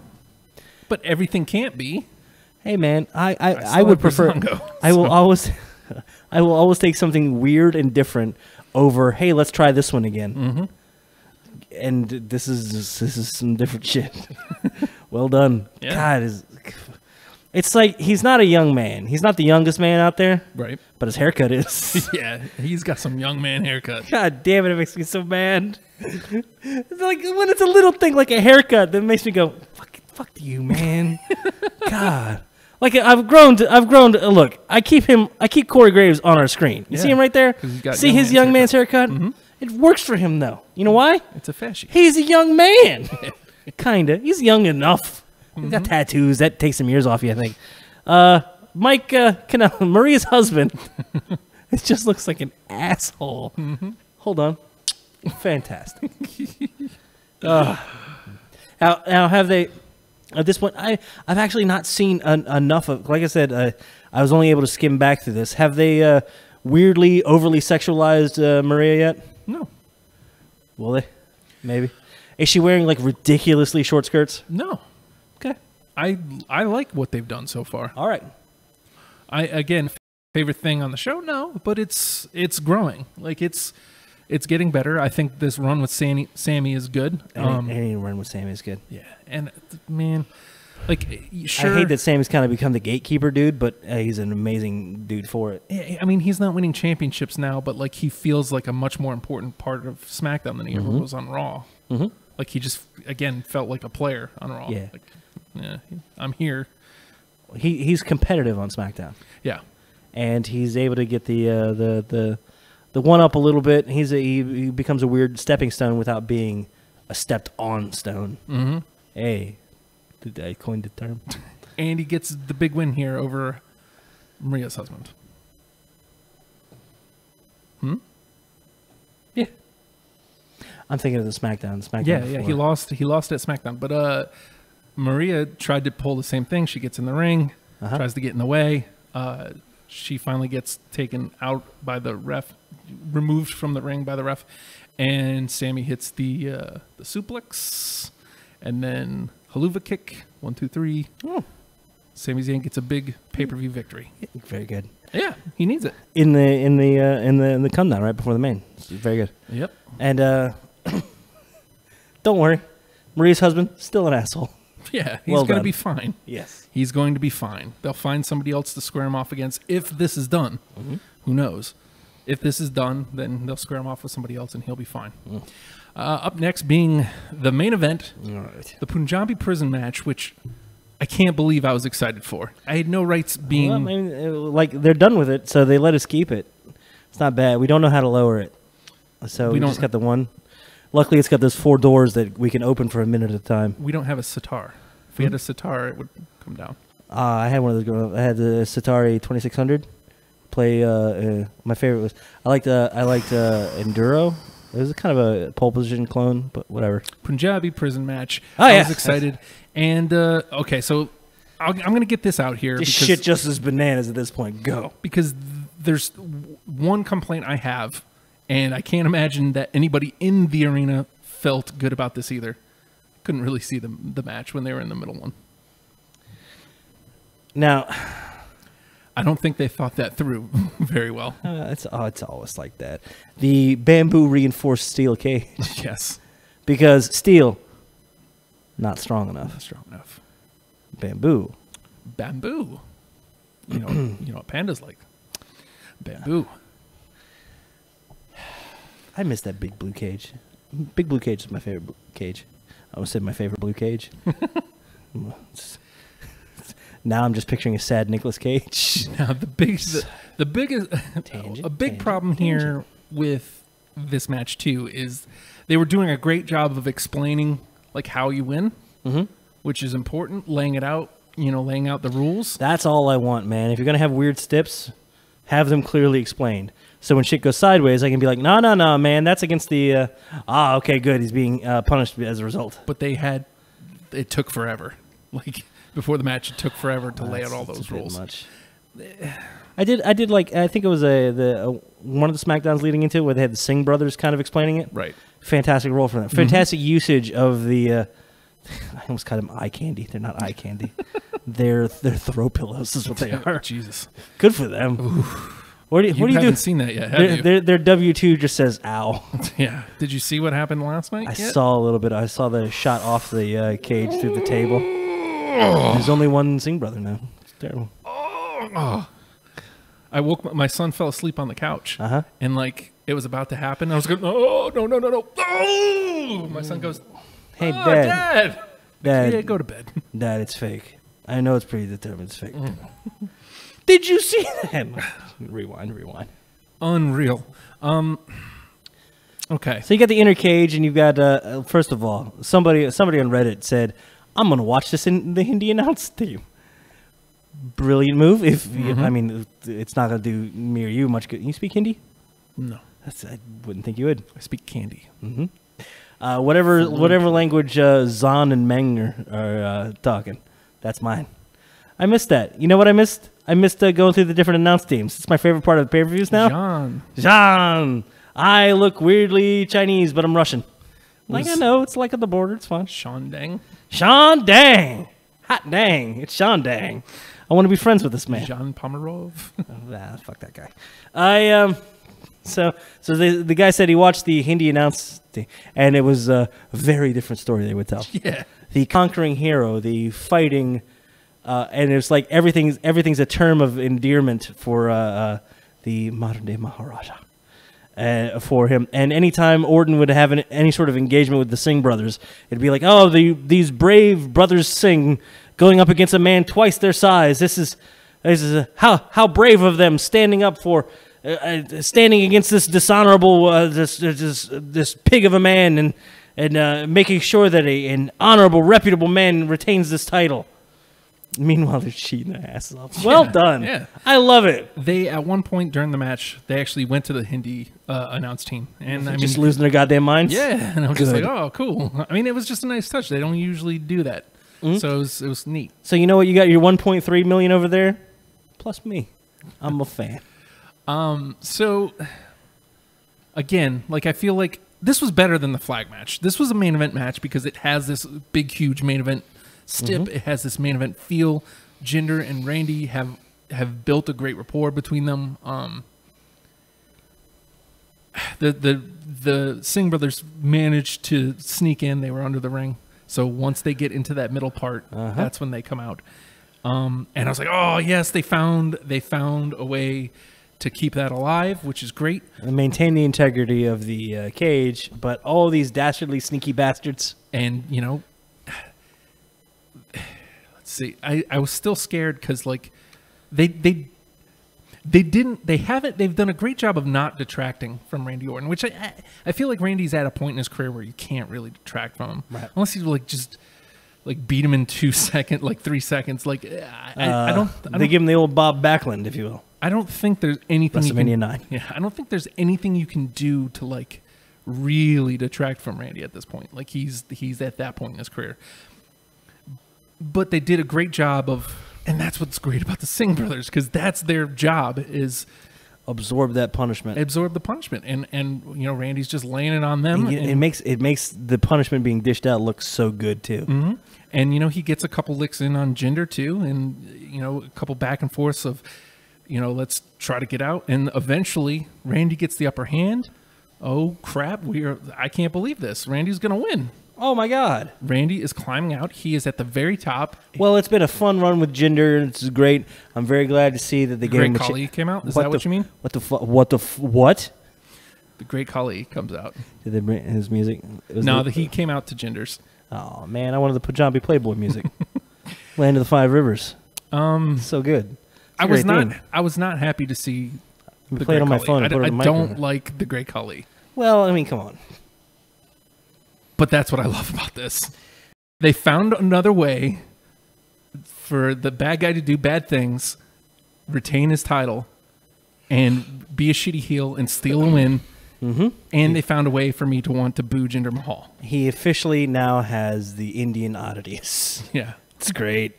But everything can't be. Hey man, I still would like prefer Breezango, I will always take something weird and different over, hey, let's try this one again. Mm-hmm. And this is some different shit. Well done. Yeah. God, it's like he's not a young man. He's not the youngest man out there. Right. But his haircut is. Yeah, he's got some young man haircut. God damn it makes me so mad. It's like when it's a little thing like a haircut that makes me go, fuck you, man. God. Like I've grown to look, I keep Corey Graves on our screen. You see him right there? See his young man's haircut? Mm-hmm. It works for him though. You know why? It's a fashion. He's a young man. Kinda. He's young enough. He's got tattoos. That takes some years off you, I think. Mike Kanellis, Maria's husband. It just looks like an asshole. Mm-hmm. Hold on. Fantastic. Now have they... At this point, I've actually not seen enough of... Like I said, I was only able to skim back through this. Have they weirdly, overly sexualized Maria yet? No. Will they? Maybe. Is she wearing, like, ridiculously short skirts? No. Okay. I like what they've done so far. All right. Again, favorite thing on the show? No, but it's growing. Like, it's getting better. I think this run with Sammy is good. Any run with Sammy is good. Yeah, and man, like, sure. I hate that Sammy's kind of become the gatekeeper dude, but he's an amazing dude for it. I mean, he's not winning championships now, but like he feels like a much more important part of SmackDown than he ever was on Raw. Mm-hmm. Like he just again felt like a player on Raw. Yeah, like, yeah, I'm here. He's competitive on SmackDown. Yeah, and he's able to get the one up a little bit. He becomes a weird stepping stone without being a stepped on stone. Mm-hmm. Hey, did I coin the term? And he gets the big win here over Maria's husband. Yeah. I'm thinking of the SmackDown. Yeah, before. He lost at SmackDown, but Maria tried to pull the same thing. She gets in the ring, tries to get in the way. She finally gets taken out by the ref, removed from the ring by the ref, and Sammy hits the suplex, and then haluva kick. 1, 2, 3. Oh. Sami Zayn gets a big pay-per-view victory. Very good. Yeah, he needs it in the come down right before the main. It's very good. Yep. And don't worry, Maria's husband still an asshole. Yeah, he's going to be fine. Yes. He's going to be fine. They'll find somebody else to square him off against if this is done. Mm-hmm. Who knows? If this is done, then they'll square him off with somebody else and he'll be fine. Mm. Up next being the main event, the Punjabi prison match, which I can't believe I was excited for. I had no rights being... Well, I mean, like, they're done with it, so they let us keep it. It's not bad. We don't know how to lower it. So we just got the one. Luckily, it's got those 4 doors that we can open for a minute at a time. We don't have a sitar. If we had a sitar, it would come down. I had one of those. I had the Satari 2600. Play. My favorite was I liked Enduro. It was kind of a pole position clone, but whatever. Punjabi prison match. Oh, I yeah. was excited. And okay, so I'm going to get this out here. This shit just as bananas at this point. Go. Because there's one complaint I have, and I can't imagine that anybody in the arena felt good about this either. Couldn't really see the match when they were in the middle one. Now, I don't think they thought that through very well. it's always like that. The bamboo reinforced steel cage. Yes. Because steel, not strong enough. Not strong enough. Bamboo. Bamboo. You know what pandas like. Bamboo. I miss that big blue cage. Big blue cage is my favorite cage. I would say my favorite blue cage. Now I'm just picturing a sad Nicolas Cage. Now the biggest problem here with this match too is they were doing a great job of explaining like how you win, which is important. Laying it out, laying out the rules. That's all I want, man. If you're gonna have weird stips, have them clearly explained. So when shit goes sideways, I can be like, no, man, that's against the. Okay, good. He's being punished as a result. But it took forever. Like. Before the match, it took forever to lay out all those rules. Much. I did like I think it was one of the SmackDowns leading into it where they had the Singh brothers kind of explaining it. Right. Fantastic role for them. Fantastic usage of the. I almost called them eye candy. They're not eye candy. they're throw pillows is what they are. Jesus. Good for them. Oof. What do you do? Haven't seen that yet, have you? Their W2 just says "ow." Yeah. Did you see what happened last night? I saw a little bit. I saw the shot off the cage through the table. There's only one Singh brother now. It's terrible. I woke. My son fell asleep on the couch, and like it was about to happen. I was going, "Oh no!" Oh! My son goes, "Hey, Dad! Dad, yeah, go to bed." Dad, it's fake. I know it's pretty determined. It's fake. Did you see that? Rewind. Unreal. Okay. So you got the inner cage, and you've got first of all, somebody on Reddit said, "I'm gonna watch this in the Hindi announce team." Brilliant move. I mean, it's not gonna do me or you much good. You speak Hindi? No, I wouldn't think you would. I speak candy. Whatever language Zahn and Meng are talking, that's mine. I missed that. You know what I missed? I missed going through the different announce teams. It's my favorite part of the pay-per-views now. John. I look weirdly Chinese, but I'm Russian. Like I know, it's like at the border. It's fine. Sean Dang. Hot dang. It's Sean Dang. I want to be friends with this man. John Pomerov. Fuck that guy. So the guy said he watched the Hindi announce thing, and it was a very different story they would tell. Yeah. The conquering hero, the fighting, and it's like everything's a term of endearment for the modern day Maharaja. For him, and anytime Orton would have any sort of engagement with the Singh brothers, it'd be like, "Oh, these brave brothers Singh going up against a man twice their size. This is how brave of them standing up for standing against this dishonorable this pig of a man and making sure that an honorable, reputable man retains this title." Meanwhile, they're cheating their asses off. Well done. Yeah. I love it. They, at one point during the match, they actually went to the Hindi announce team. And I just losing their goddamn minds? Yeah. And I was just like, oh, cool. I mean, it was just a nice touch. They don't usually do that. So it was neat. So you know what? You got your 1.3 million over there, plus me. I'm a fan. So, again, like I feel like this was better than the flag match. This was a main event match because it has this big, huge main event stip. It has this main event feel. Jinder and Randy have built a great rapport between them. The Singh brothers managed to sneak in. They were under the ring. So once they get into that middle part, that's when they come out. And I was like, oh yes, they found a way to keep that alive, which is great. And maintain the integrity of the cage, but all these dastardly, sneaky bastards. And let's see. I was still scared because like they've done a great job of not detracting from Randy Orton, which I feel like Randy's at a point in his career where you can't really detract from him, unless he's like just like beat him in 2 seconds, like 3 seconds. Like I don't. They give him the old Bob Backlund, if you will. I don't think there's anything. WrestleMania 9. Yeah, I don't think there's anything you can do to like really detract from Randy at this point. Like he's at that point in his career. But they did a great job of, and that's what's great about the Singh brothers, because that's their job, is absorb that punishment. Absorb the punishment, and you know, Randy's just laying it on them. And it makes the punishment being dished out look so good too. Mm-hmm. And you know, he gets a couple licks in on Jinder too, and you know, a couple back and forths of, you know, let's try to get out, and eventually Randy gets the upper hand. Oh crap! I can't believe this. Randy's gonna win. Oh my God! Randy is climbing out. He is at the very top. Well, it's been a fun run with Jinder. It's great. I'm very glad to see that the Great Khali came out. Is that what you mean? What? The Great Khali comes out. Did they bring his music? He came out to Jinder's. Oh man, I wanted the Punjabi Playboy music. Land of the Five Rivers. So good. I was not happy to see. Play it on my phone. I don't like the Great Khali. Well, I mean, come on. But that's what I love about this. They found another way for the bad guy to do bad things, retain his title, and be a shitty heel and steal a win. Mm-hmm. And they found a way for me to want to boo Jinder Mahal. He officially now has the Indian oddities. Yeah. It's great.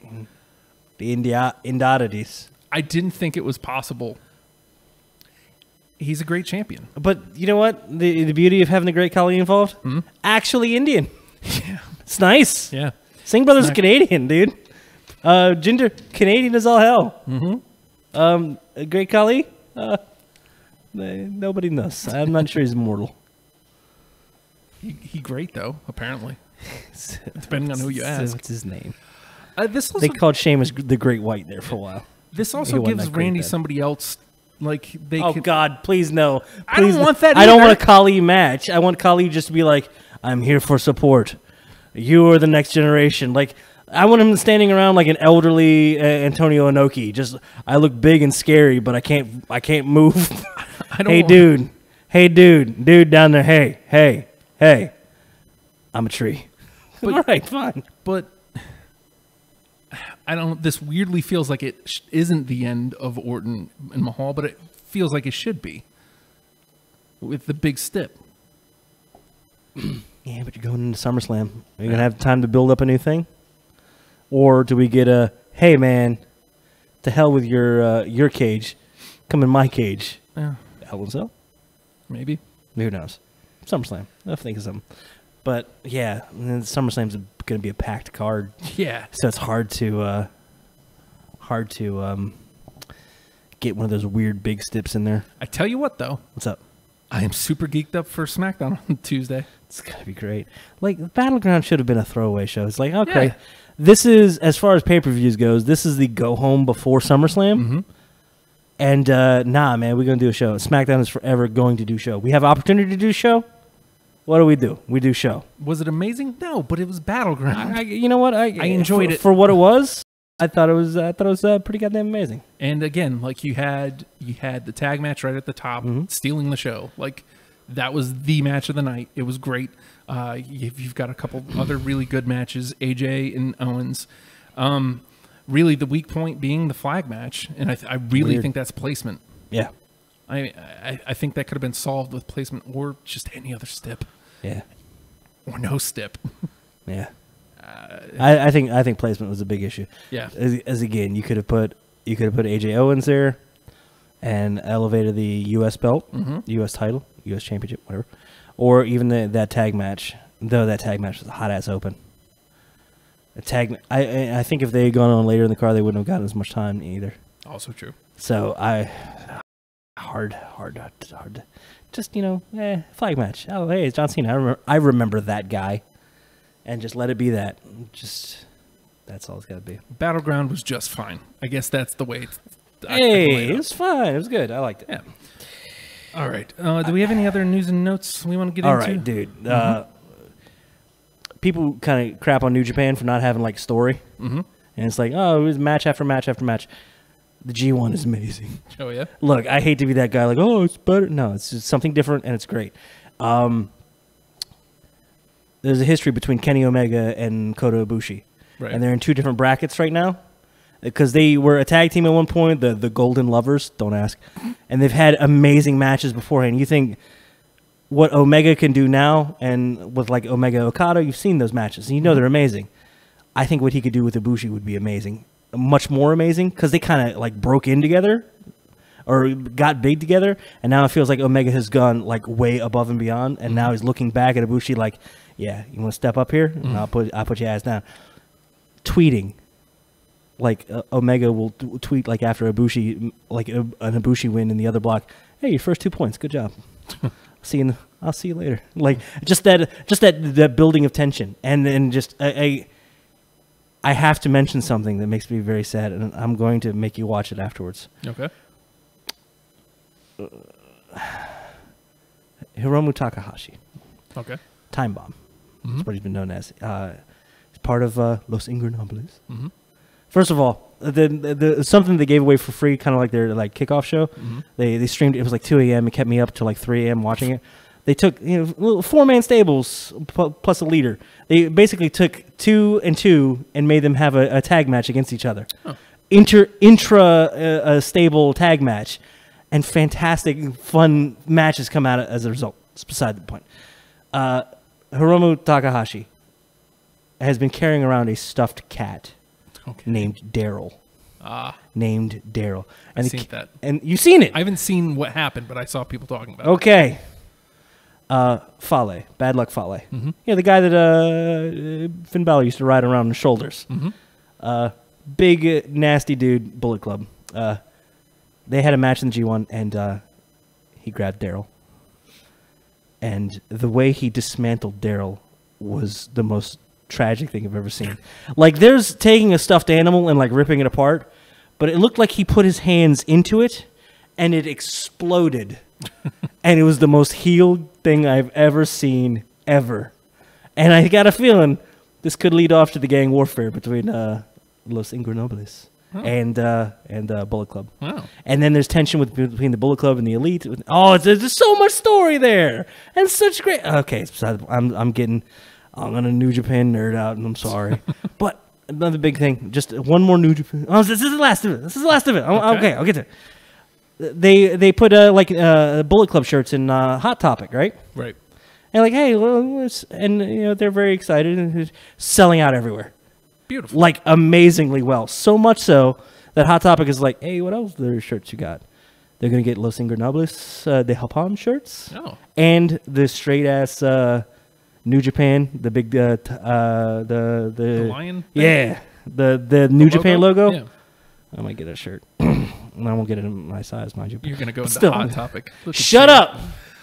The oddities. I didn't think it was possible. He's a great champion. But you know what? The beauty of having the Great Khali involved? Mm-hmm. Actually Indian. Yeah. It's nice. Yeah. Singh Brothers are Canadian, dude. Jinder, Canadian as all hell. Mm-hmm. Great Khali? Nobody knows. I'm not sure he's immortal. He great, though, apparently. Depending on who you ask. What's his name? They called Sheamus the Great White there for a while. This also gives Randy somebody else. Like they God, please no. Please, I don't want that either. I don't want a Khali match. I want Khali just to be like, I'm here for support. You are the next generation. Like, I want him standing around like an elderly Antonio Inoki. Just, I look big and scary, but I can't move. Hey dude down there. Hey. I'm a tree. All right, fine. But this weirdly feels like it isn't the end of Orton and Mahal, but it feels like it should be with the big stip. Yeah, but you're going into SummerSlam. Are you going to have time to build up a new thing? Or do we get a, hey man, to hell with your cage, come in my cage? Yeah. Hell in Cell? Maybe. Who knows? SummerSlam. I'll think of something. But yeah, SummerSlam's going to be a packed card. Yeah. So it's hard to get one of those weird big stips in there. I tell you what, though. What's up? I am super geeked up for SmackDown on Tuesday. It's going to be great. Like, Battleground should have been a throwaway show. It's like, okay, this is, as far as pay-per-views goes, this is the go-home before SummerSlam. Mm-hmm. And, nah, man, we're going to do a show. SmackDown is forever going to do show. We have opportunity to do show. What do? We do show. Was it amazing? No, but it was Battleground. You know what? I enjoyed it for what it was. I thought it was pretty goddamn amazing. And again, like you had the tag match right at the top, stealing the show. Like that was the match of the night. It was great. You've got a couple other really good matches, AJ and Owens. Really, the weak point being the flag match, and I really think that's placement. Yeah. I think that could have been solved with placement or just any other stip. Yeah. Or no stip. Yeah. I think placement was a big issue. Yeah. As again, you could have put AJ Owens there, and elevated the U.S. belt, U.S. title, U.S. championship, whatever, or even that tag match. Though that tag match was a hot ass open. I think if they had gone on later in the card, they wouldn't have gotten as much time either. Also true. So hard. Just flag match. Oh hey, it's John Cena. I remember that guy, and just let it be that. Just that's all it's got to be. Battleground was just fine. I guess that's the way. It was fine. It was good. I liked it. Yeah. All right. Do we have any other news and notes we want to get into? All right, dude. People kind of crap on New Japan for not having like story, and it's like, oh, it was match after match after match. The G1 is amazing. Oh yeah. Look, I hate to be that guy. Like, oh, it's better. No, it's just something different, and it's great. There's a history between Kenny Omega and Kota Ibushi. Right. and they're in 2 different brackets right now because they were a tag team at one point, the Golden Lovers. Don't ask, and they've had amazing matches beforehand. You think what Omega can do now, and with like Omega Okada, you've seen those matches, and you know they're amazing. I think what he could do with Ibushi would be amazing, much more amazing, because they kind of like broke in together or got big together, and now it feels like Omega has gone like way above and beyond, and now he's looking back at Ibushi like, yeah, you want to step up here? And I'll put your ass down. Tweeting, like Omega will tweet like after Ibushi, like an Ibushi win in the other block. Hey, your first 2 points, good job. I'll see you later. Like just that building of tension, and then just I have to mention something that makes me very sad, and I'm going to make you watch it afterwards. Okay. Hiromu Takahashi. Okay. Time Bomb. That's what he's been known as. He's part of Los Ingobernables. First of all, the something they gave away for free, kind of like their like kickoff show. They streamed. It was like 2 a.m. It kept me up till like 3 a.m. watching it. They took little 4-man stables plus a leader. They basically took 2 and 2 and made them have a tag match against each other. Oh. Intra stable tag match, and fantastic fun matches come out as a result. It's beside the point. Hiromu Takahashi has been carrying around a stuffed cat named Daryl. Named Daryl. I've seen that. And you've seen it. I haven't seen what happened, but I saw people talking about it. Okay. Fale. Bad Luck Fale. Yeah, the guy that Finn Balor used to ride around on his shoulders. Big, nasty dude, Bullet Club. They had a match in the G1, and he grabbed Daryl. And the way he dismantled Daryl was the most tragic thing I've ever seen. Like, there's taking a stuffed animal and, like, ripping it apart, but it looked like he put his hands into it, and it exploded. And it was the most healed thing I've ever seen, ever. And I got a feeling this could lead off to the gang warfare between Los Ingobernables and Bullet Club. Wow. And then there's tension between the Bullet Club and the Elite. Oh, there's so much story there, and such great. Okay, I'm gonna New Japan nerd out, and I'm sorry, but another big thing. Just one more New Japan. Oh, this is the last of it. This is the last of it. Okay, I'll get to it. They put Bullet Club shirts in Hot Topic, right? Right. And like, hey, well, and they're very excited and selling out everywhere. Beautiful. Like amazingly well. So much so that Hot Topic is like, hey, what else are shirts you got? They're gonna get Los Ingobernables de Japón shirts. Oh. And the straight ass New Japan, the big the lion thing? Yeah. The New Japan logo. Yeah. I might get a shirt. I won't get it in my size, mind you. You're gonna go into Still. Hot Topic. Shut up!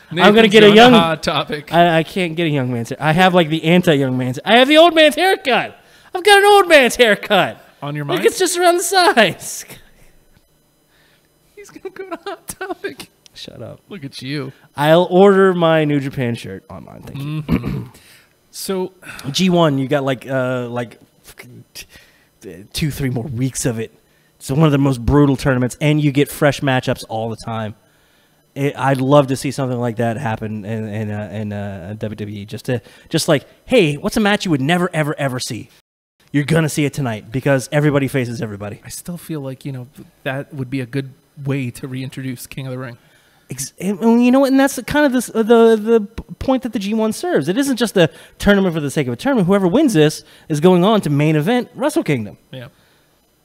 I'm gonna get a young Hot Topic. I can't get a young man's hair. I have like the anti-young man's. I have the old man's haircut. I've got an old man's haircut. On your mind? Like it's just around the size. He's gonna go to Hot Topic. Shut up. Look at you. I'll order my New Japan shirt online. Thank you. So G1, you got like 2-3 more weeks of it. It's one of the most brutal tournaments, and you get fresh matchups all the time. I'd love to see something like that happen in WWE. Just like, hey, what's a match you would never, ever, ever see? You're going to see it tonight because everybody faces everybody. I still feel like, that would be a good way to reintroduce King of the Ring. And you know what? And that's kind of the point that the G1 serves. It isn't just a tournament for the sake of a tournament. Whoever wins this is going on to main event Wrestle Kingdom. Yeah.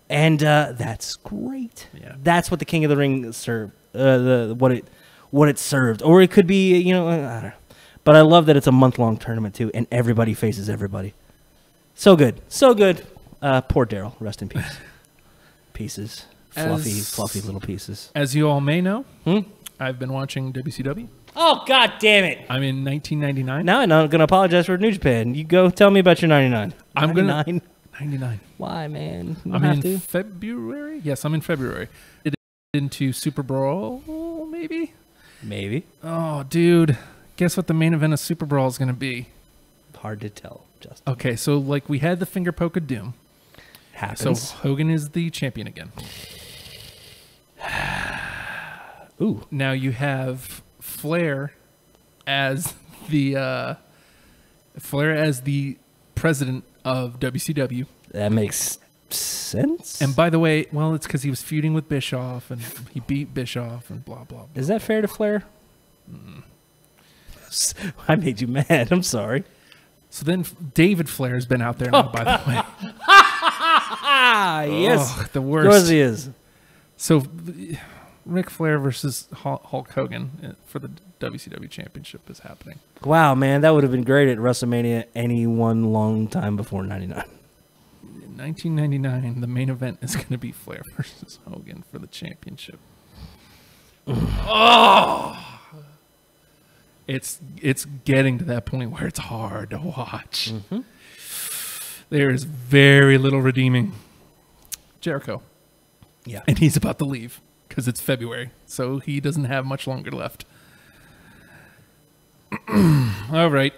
And that's great. Yeah. That's what the King of the Ring served. What it served, or it could be, I don't know. But I love that it's a month-long tournament too, and everybody faces everybody. So good, so good. Poor Daryl, rest in peace. Pieces, fluffy little pieces. As you all may know, I've been watching WCW. Oh God damn it! I'm in 1999. Now I'm not gonna apologize for New Japan. You go tell me about your 99. I'm 99? gonna 99. Why, man? You I'm have in to? February. Yes, I'm in February. It into Super Brawl, maybe. Maybe. Oh, dude. Guess what the main event of Super Brawl is going to be? Hard to tell, Justin. Okay, so like we had the finger poke of doom. Happens. So Hogan is the champion again. Ooh. Now you have Flair as the president of WCW, That makes sense. And by the way, well, it's because he was feuding with Bischoff, and he beat Bischoff, and blah, blah, blah. Is that fair to Flair? I made you mad. I'm sorry. So then David Flair's been out there now, by the way. Yes. Oh, the worst. Of course he is. So Ric Flair versus Hulk Hogan for the WCW Championship is happening. Wow, man, that would have been great at WrestleMania any one long time before 99. In 1999, the main event is going to be Flair versus Hogan for the championship. Oh! It's getting to that point where it's hard to watch. Mm-hmm. There is very little redeeming. Jericho. Yeah. And he's about to leave because it's February, so he doesn't have much longer left. All right.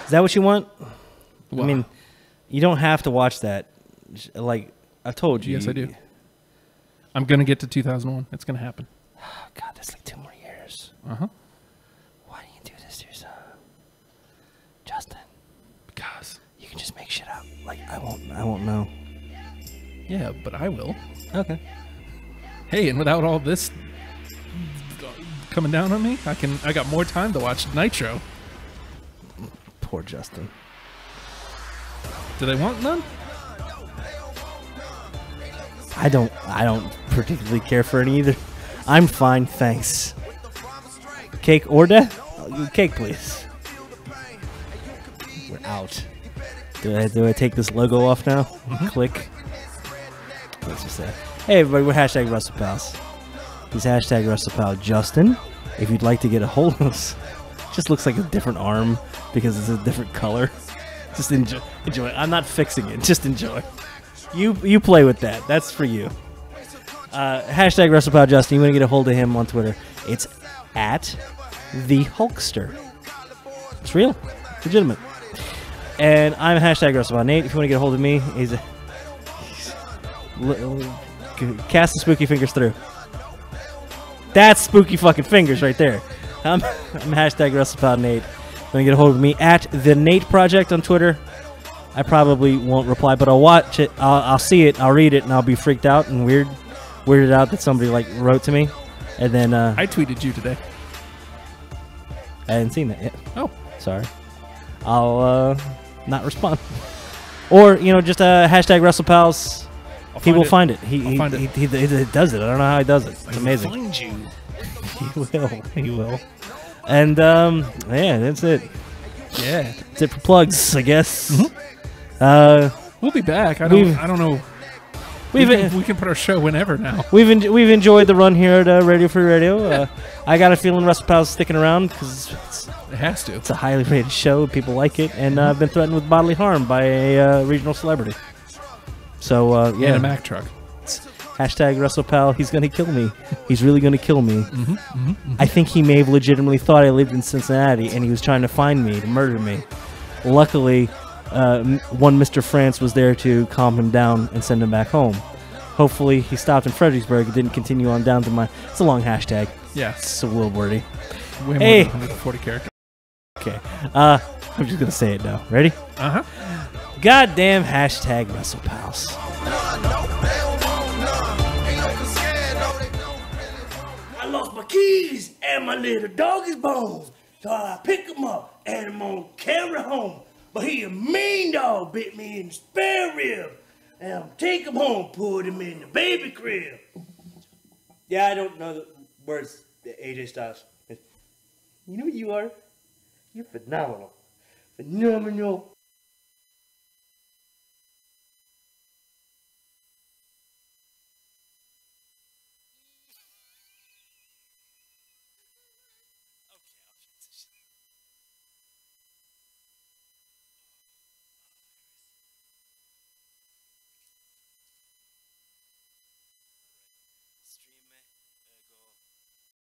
Is that what you want? Wow. I mean, you don't have to watch that. Like, I told you. Yes, I do. I'm going to get to 2001. It's going to happen. Oh, God, that's like 2 more years. Uh-huh. Why do you do this to yourself? Justin. Because you can just make shit up. Like, I won't know. Yeah, but I will. Okay. Hey, and without all this coming down on me, I got more time to watch Nitro. Poor Justin. Do they want none? I don't particularly care for any either. I'm fine, thanks. Cake or death? Cake, please. We're out. Do I take this logo off now? Mm-hmm. Click. Let's just say, hey everybody, we're hashtag WrestlePals. He's hashtag WrestlePal Justin. If you'd like to get a hold of us, just looks like a different arm because it's a different color. Just enjoy. I'm not fixing it. Just enjoy. You play with that. That's for you. Hashtag WrestlePal Justin. You want to get a hold of him on Twitter? It's at the Hulkster. It's real, legitimate. And I'm hashtag WrestlePal Nate. If you want to get a hold of me, he's cast the spooky fingers through. That's spooky fucking fingers right there. I'm hashtag WrestlePal Nate. You want to get a hold of me at the Nate Project on Twitter. I probably won't reply, but I'll watch it. I'll see it. I'll read it, and I'll be freaked out and weirded out that somebody like wrote to me, and then I tweeted you today. I hadn't seen that yet. Oh, sorry. I'll not respond, or just hashtag WrestlePals. He will find it. He does it. I don't know how he does it. It's amazing. Find you. He will. And yeah, that's it. Yeah, that's it for plugs, I guess. Mm-hmm. We'll be back. I don't know. We can put our show whenever now. We've enjoyed the run here at Radio Free Radio. I got a feeling WrestlePal's sticking around because it has to. It's a highly rated show. People like it, and I've been threatened with bodily harm by a regional celebrity. So yeah, in a Mack truck. Hashtag WrestlePal. He's gonna kill me. He's really gonna kill me. Mm-hmm, mm-hmm, mm-hmm. I think he may have legitimately thought I lived in Cincinnati, and he was trying to find me to murder me. Luckily, one Mr. France was there to calm him down and send him back home. Hopefully, he stopped in Fredericksburg and didn't continue on down to my. It's a long hashtag. Yeah, it's a little wordy. Way more than 140 characters. Okay, I'm just gonna say it now. Ready? Uh huh. Goddamn hashtag WrestlePals. I lost my keys and my little doggy's bones. So I pick him up and I'm gonna carry home. But he a mean dog bit me in the spare rib. And I'm take him home, put him in the baby crib. Yeah, I don't know the words, AJ Styles. You know what you are? You're phenomenal. Phenomenal.